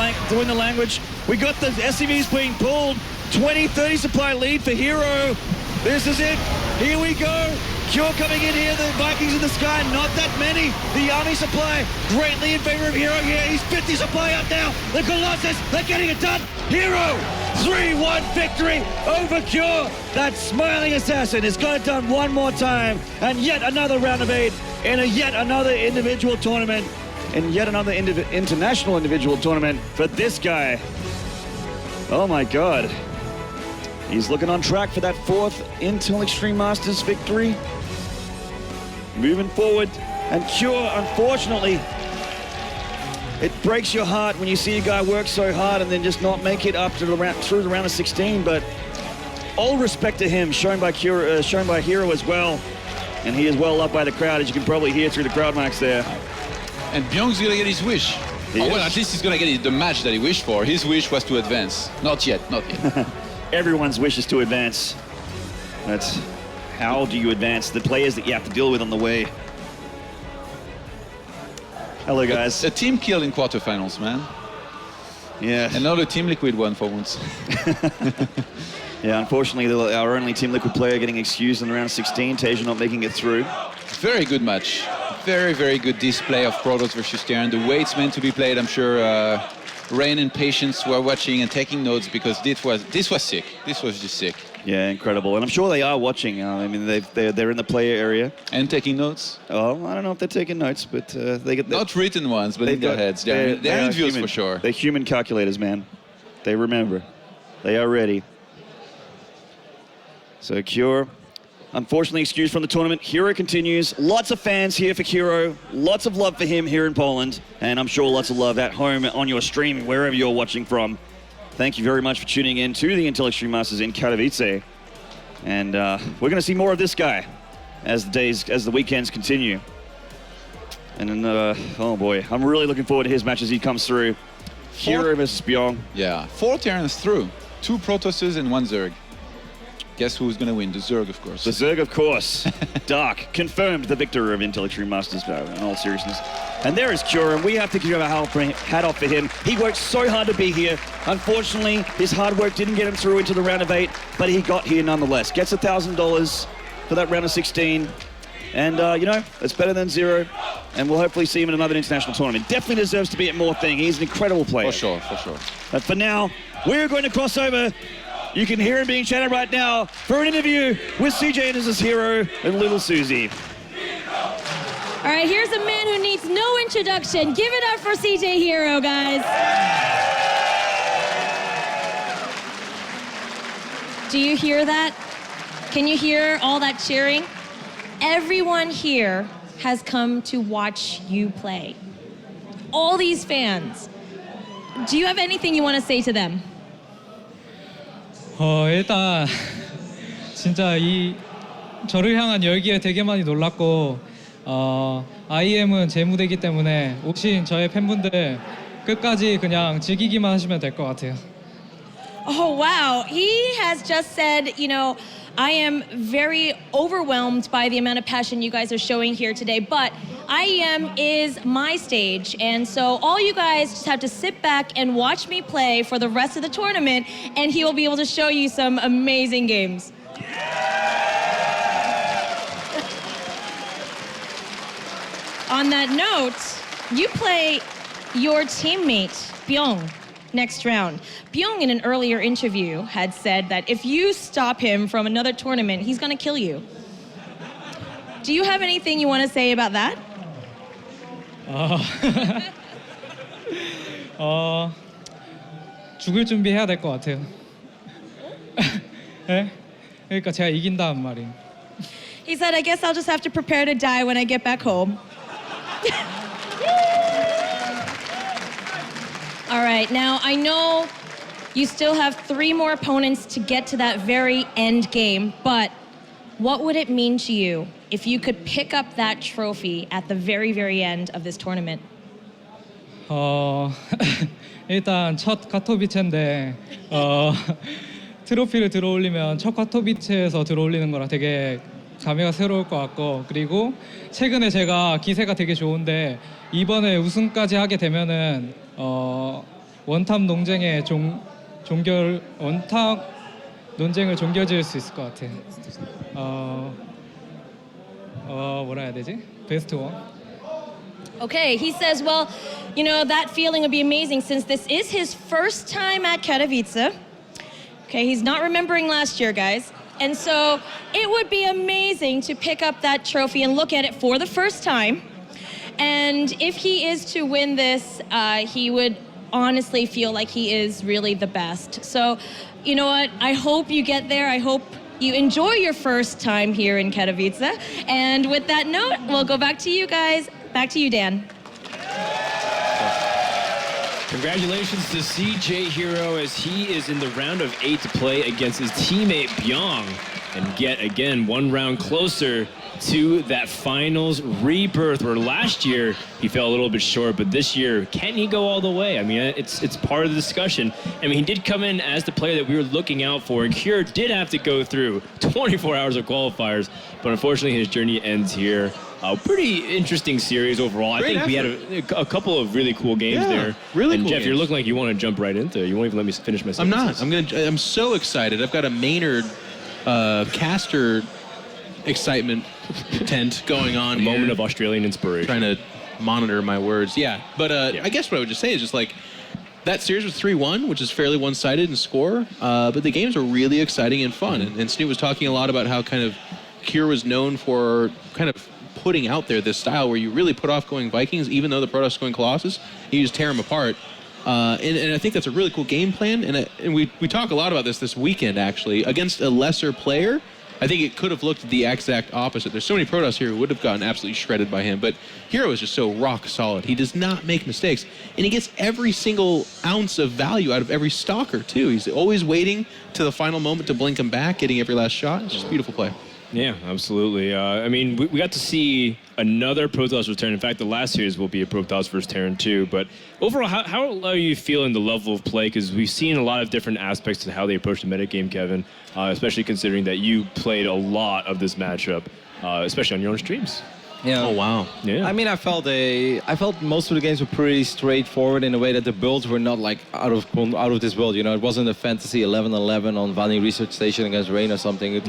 language. We got the SCVs being pulled. 20-30 supply lead for herO. This is it. Here we go. Cure coming in here. The Vikings in the sky. Not that many. The army supply greatly in favor of herO here. He's 50 supply up now. The Colossus, they're getting it done. herO, 3-1 victory over Cure. That smiling assassin has got it done one more time. And yet another round of 8 in yet another individual tournament. And yet another international individual tournament for this guy. Oh my God. He's looking on track for that 4th Intel Extreme Masters victory. Moving forward, and Cure, unfortunately, it breaks your heart when you see a guy work so hard and then just not make it up to through the round of 16. But all respect to him, shown by herO as well, and he is well loved by the crowd, as you can probably hear through the crowd mics there. And Byung's gonna get his wish. Well, at least he's gonna get the match that he wished for. His wish was to advance. Not yet. Everyone's wish is to advance. That's how do you advance? The players that you have to deal with on the way. Hello, guys. A team kill in quarterfinals, man. Yeah. Another Team Liquid one for once. Yeah, unfortunately, our only Team Liquid player getting excused in the round of 16. Tasia not making it through. Very good match. Very, very good display of Protoss versus Terran. The way it's meant to be played, I'm sure Rain and Patience were watching and taking notes because this was sick. This was just sick. Yeah, incredible. And I'm sure they are watching. I mean, they're in the player area. And taking notes? Oh, I don't know if they're taking notes, but they get... Not written ones, but in their heads. They're in views for sure. They're human calculators, man. They remember. They are ready. So Cure, unfortunately excused from the tournament. herO continues. Lots of fans here for herO. Lots of love for him here in Poland. And I'm sure lots of love at home on your stream, wherever you're watching from. Thank you very much for tuning in to the Intel Extreme Masters in Katowice. And we're going to see more of this guy as the weekends continue. And then, oh boy, I'm really looking forward to his match as he comes through. herO versus Byung. Yeah, 4 Terrans through. 2 Protosses and 1 Zerg. Guess who's going to win? The Zerg, of course. The Zerg, of course. Dark, confirmed the victor of Intel Extreme Masters, in all seriousness. And there is Cure, and we have to give a hat off for him. He worked so hard to be here. Unfortunately, his hard work didn't get him through into the round of 8, but he got here nonetheless. Gets $1,000 for that round of 16. And, you know, it's better than 0. And we'll hopefully see him in another international tournament. Definitely deserves to be at more thing. He's an incredible player. For sure, for sure. But for now, we're going to cross over You can hear him being chatted right now for an interview with CJ Enters's herO and Little Susie. All right, here's a man who needs no introduction. Give it up for CJ herO, guys. Do you hear that? Can you hear all that cheering? Everyone here has come to watch you play. All these fans. Do you have anything you want to say to them? 일단 진짜 이 저를 향한 열기에 되게 많이 놀랐고 IEM은 제 무대이기 때문에 오신 저의 팬분들 끝까지 그냥 즐기기만 하시면 될 것 같아요. Oh, wow. He has just said, you know, I am very overwhelmed by the amount of passion you guys are showing here today, but IEM is my stage, and so all you guys just have to sit back and watch me play for the rest of the tournament, and he will be able to show you some amazing games. On that note, you play your teammate, Byung, next round. Byung, in an earlier interview, had said that if you stop him from another tournament, he's gonna kill you. Do you have anything you want to say about that? 죽을 준비해야 될 것 같아요. 네? 그러니까 제가 이긴다는 말이에요. He said, I guess I'll just have to prepare to die when I get back home. All right, now I know you still have 3 more opponents to get to that very end game, but what would it mean to you if you could pick up that trophy at the very, very end of this tournament? 일단 첫 카토비체인데 트로피를 들어올리면 첫 카토비체에서 들어올리는 거라 되게 감회가 새로울 것 같고, 그리고 최근에 제가 기세가 되게 좋은데 이번에 우승까지 하게 되면은 원탑 논쟁의 원탑 논쟁을 종결지을 수 있을 것 같아요. 뭐라 해야 되지? 베스트 원. Okay, he says, well, you know, that feeling would be amazing since this is his first time at Katowice. Okay, he's not remembering last year, guys. And so it would be amazing to pick up that trophy and look at it for the first time. And if he is to win this, he would honestly feel like he is really the best. So, you know what? I hope you get there. I hope you enjoy your first time here in Katowice. And with that note, we'll go back to you guys. Back to you, Dan. Congratulations to CJ herO as he is in the round of 8 to play against his teammate Byung and get, again, 1 round closer to that finals rebirth, where last year he fell a little bit short, but this year, can he go all the way? I mean, it's part of the discussion. I mean, he did come in as the player that we were looking out for, and herO did have to go through 24 hours of qualifiers, but unfortunately his journey ends here. A pretty interesting series overall. I think we had a couple of really cool games there. Really and cool Jeff, games. you're looking like you want to jump right into it. You won't even let me finish my I'm sentences. not. I'm so excited. I've got a Maynard caster excitement tent going on. A moment here. of Australian inspiration. Trying to monitor my words. Yeah, but I guess what I would just say is just like that series was 3-1, which is fairly one-sided in score. But the games were really exciting and fun. And Snoop was talking a lot about how kind of herO was known for kind of putting out there this style where you really put off going Vikings, even though the Protoss going Colossus, you just tear them apart. And I think that's a really cool game plan. And we talk a lot about this weekend, actually. Against a lesser player, I think it could have looked the exact opposite. There's so many Protoss here who would have gotten absolutely shredded by him, but herO is just so rock solid. He does not make mistakes, and he gets every single ounce of value out of every stalker, too. He's always waiting to the final moment to blink him back, getting every last shot. It's just a beautiful play. Yeah, absolutely. I mean, we got to see another Protoss return. In fact, the last series will be a Protoss versus Terran too. But overall, how are you feeling the level of play? Because we've seen a lot of different aspects to how they approach the metagame, Kevin, especially considering that you played a lot of this matchup, especially on your own streams. Yeah. Oh, wow. Yeah. I mean, I felt most of the games were pretty straightforward in a way that the builds were not like out of this world. You know, it wasn't a fantasy 11-11 on Valley Research Station against Rain or something. It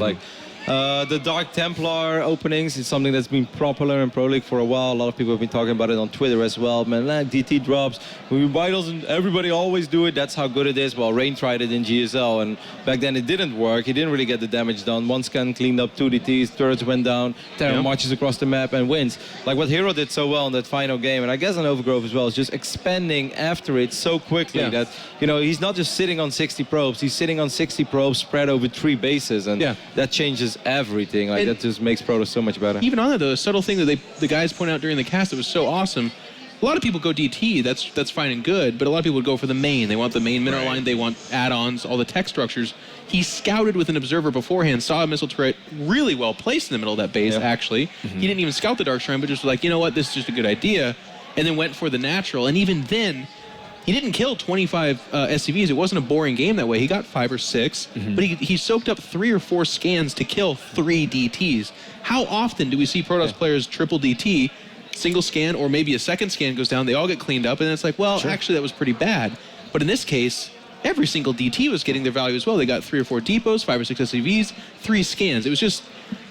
The Dark Templar openings is something that's been popular in Pro League for a while. A lot of people have been talking about it on Twitter as well. Man, like DT drops. Why doesn't everybody always do it? That's how good it is. Well, Rain tried it in GSL, and back then it didn't work. He didn't really get the damage done. One scan cleaned up 2 DTs, turrets went down, Terran marches across the map and wins. Like what herO did so well in that final game, and I guess on Overgrowth as well, is just expanding after it so quickly that, you know, he's not just sitting on 60 probes, he's sitting on 60 probes spread over 3 bases, and that changes everything. Like, that just makes Protoss so much better. Even on that, though, a subtle thing that the guys point out during the cast that was so awesome. A lot of people go DT, that's fine and good, but a lot of people would go for the main. They want the main mineral line, they want add-ons, all the tech structures. He scouted with an observer beforehand, saw a missile turret really well placed in the middle of that base, actually. He didn't even scout the Dark Shrine, but just was like, you know what, this is just a good idea, and then went for the natural. And even then, he didn't kill 25 SCVs. It wasn't a boring game that way. He got 5 or 6, but he soaked up 3 or 4 scans to kill 3 DTs. How often do we see Protoss players triple DT, single scan, or maybe a second scan goes down, they all get cleaned up, and it's like, well, actually that was pretty bad. But in this case, every single DT was getting their value as well. They got 3 or 4 depots, 5 or 6 SCVs, 3 scans. It was just,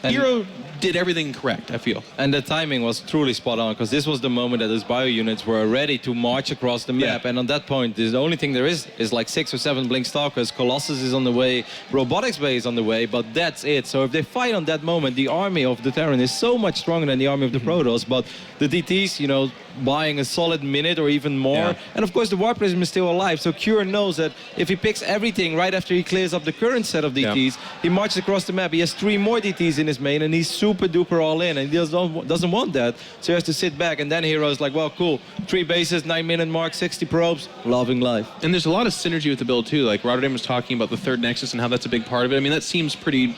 herO did everything correct, I feel. And the timing was truly spot on, because this was the moment that his bio units were ready to march across the map. And on that point, the only thing there is like 6 or 7 Blink Stalkers. Colossus is on the way, Robotics Bay is on the way, but that's it. So if they fight on that moment, the army of the Terran is so much stronger than the army of the Protoss, but the DTs, you know, buying a solid minute or even more. And of course the War Prism is still alive, so Cure knows that if he picks everything right after he clears up the current set of DTs, he marches across the map. He has 3 more DTs in his main, and he's super duper all in, and he doesn't want that, so he has to sit back. And then herO's like, well, cool, 3 bases, 9-minute mark, 60 probes, loving life. And there's a lot of synergy with the build too. Like Rotterdam was talking about the 3rd Nexus and how that's a big part of it. I mean, that seems pretty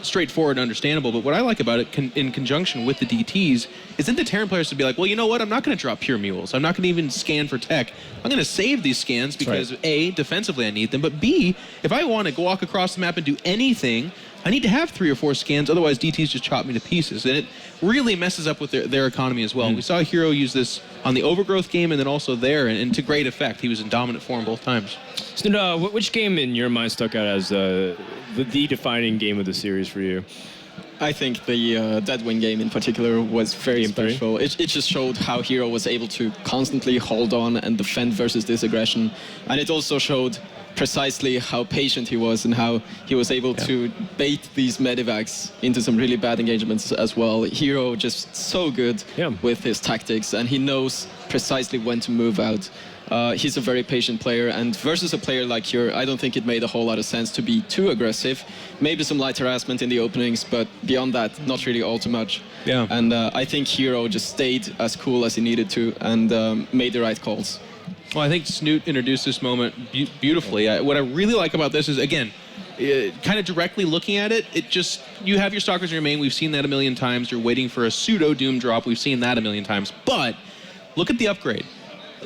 straightforward and understandable, but what I like about it in conjunction with the DTs is that the Terran players would be like, well, you know what, I'm not going to drop pure mules, I'm not going to even scan for tech, I'm going to save these scans because A, defensively I need them, but B, if I want to walk across the map and do anything, I need to have 3 or 4 scans, otherwise DTs just chop me to pieces, and it really messes up with their economy as well. We saw herO use this on the Overgrowth game and then also there, and to great effect. He was in dominant form both times. So, which game in your mind stuck out as the defining game of the series for you? I think the Deadwind game in particular was very special. It just showed how herO was able to constantly hold on and defend versus this aggression. And it also showed precisely how patient he was and how he was able to bait these medevacs into some really bad engagements as well. herO just so good with his tactics, and he knows precisely when to move out. He's a very patient player, and versus a player like herO, I don't think it made a whole lot of sense to be too aggressive. Maybe some light harassment in the openings, but beyond that, not really all too much. And I think herO just stayed as cool as he needed to and made the right calls. Well, I think Snoot introduced this moment beautifully. What I really like about this is, again, kind of directly looking at it, you have your Stalkers in your main. We've seen that a million times. You're waiting for a pseudo Doom drop. We've seen that a million times. But look at the upgrade.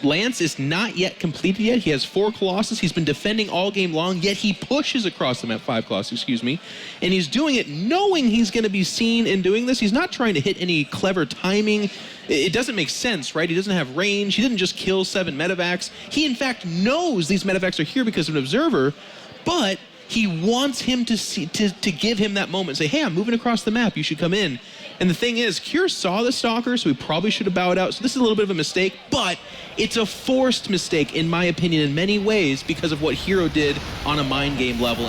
Lance is not yet completed yet. He has 4 Colossus. He's been defending all game long, yet he pushes across the map, 5 Colossus, excuse me. And he's doing it knowing he's going to be seen in doing this. He's not trying to hit any clever timing. It doesn't make sense, right? He doesn't have range. He didn't just kill 7 medevacs. He, in fact, knows these medevacs are here because of an observer, but he wants him to give him that moment. Say, hey, I'm moving across the map. You should come in. And the thing is, Cure saw the Stalker, so he probably should have bowed out. So this is a little bit of a mistake, but it's a forced mistake, in my opinion, in many ways, because of what herO did on a mind game level.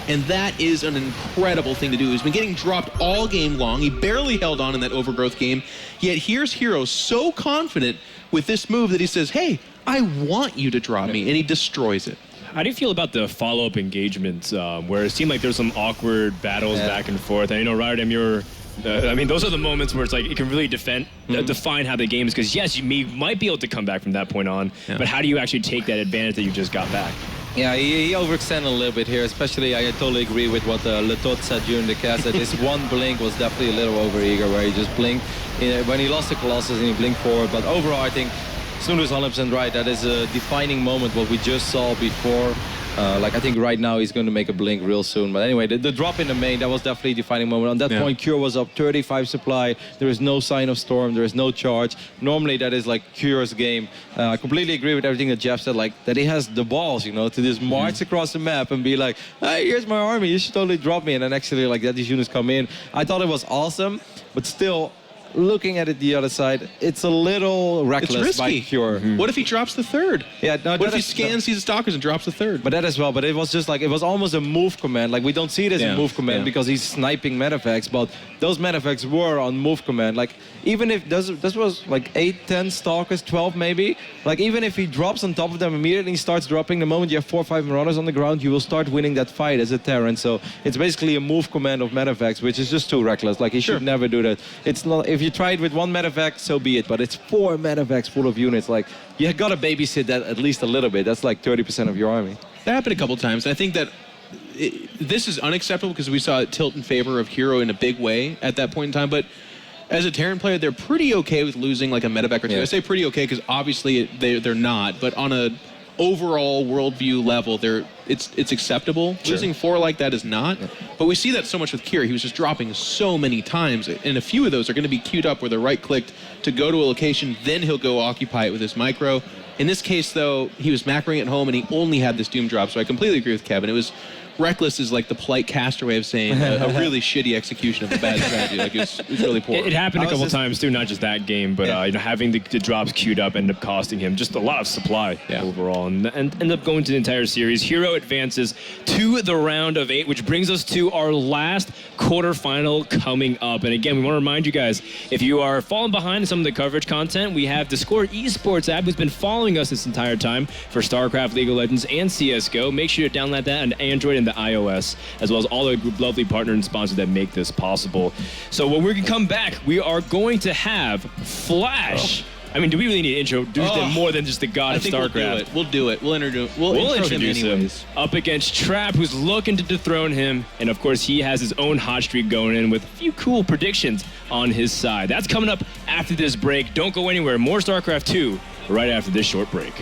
And that is an incredible thing to do. He's been getting dropped all game long. He barely held on in that Overgrowth game. Yet here's herO so confident with this move that he says, hey, I want you to drop me, and he destroys it. How do you feel about the follow-up engagements where it seemed like there was some awkward battles back and forth? And, you know, Rotterdam, I mean, those are the moments where it's like it can really define how the game is. Because, yes, you might be able to come back from that point on, but how do you actually take that advantage that you just got back? Yeah, he overextended a little bit here, especially I totally agree with what Letot said during the cast, that his one blink was definitely a little overeager, where he just blinked when he lost the Colossus and he blinked forward. But overall, I think Snoot is 100% right. That is a defining moment, what we just saw before Like I think right now he's going to make a blink real soon. But anyway, the drop in the main, that was definitely a defining moment. On that point, Cure was up 35 supply. There is no sign of storm. There is no charge. Normally that is like Cure's game. I completely agree with everything that Jeff said. Like that he has the balls, you know, to just march across the map and be like, hey, here's my army. You should totally drop me. And then actually like that these units come in. I thought it was awesome, but still. Looking at it the other side, it's a little reckless It's risky. by Cure. What if he drops the third? Yeah, no, What if he scans these stalkers and drops the third? But that as well. But it was just like, it was almost a move command. Like we don't see it as a move command because he's sniping medevacts, but those medevacts were on move command. Like even if this was like 8, 10 stalkers, 12 maybe, like even if he drops on top of them immediately, he starts dropping, the moment you have 4 or 5 marauders on the ground, you will start winning that fight as a Terran. So it's basically a move command of medevacts, which is just too reckless. Like he should never do that. It's not, if you try it with one medevac, so be it. But it's 4 medevacs full of units. Like you got to babysit that at least a little bit. That's like 30% of your army. That happened a couple times. I think that this is unacceptable because we saw it tilt in favor of herO in a big way at that point in time. But as a Terran player, they're pretty okay with losing like a medevac or two. I say pretty okay because obviously they're not. But on a overall worldview level, it's acceptable. Losing 4 like that is not. But we see that so much with Kira. He was just dropping so many times, and a few of those are going to be queued up where they're right-clicked to go to a location, then he'll go occupy it with his micro. In this case, though, he was macroing at home, and he only had this Doom drop, so I completely agree with Kevin. It was reckless is like the polite caster way of saying a really shitty execution of a bad strategy. Like it's really poor. It happened a couple times too, not just that game, but you know, having the drops queued up ended up costing him just a lot of supply overall, and ended up going to the entire series. herO advances to the round of 8, which brings us to our last quarterfinal coming up. And again, we want to remind you guys, if you are falling behind in some of the coverage content, we have the Score Esports app who's been following us this entire time for StarCraft, League of Legends, and CSGO. Make sure to download that on Android and the iOS, as well as all the lovely partners and sponsors that make this possible. So when we come back, we are going to have Flash. I mean, do we really need to introduce them more than just the god of StarCraft? We'll do it. We'll introduce him up against Trap, who's looking to dethrone him. And of course, he has his own hot streak going in with a few cool predictions on his side. That's coming up after this break. Don't go anywhere. More StarCraft 2 right after this short break.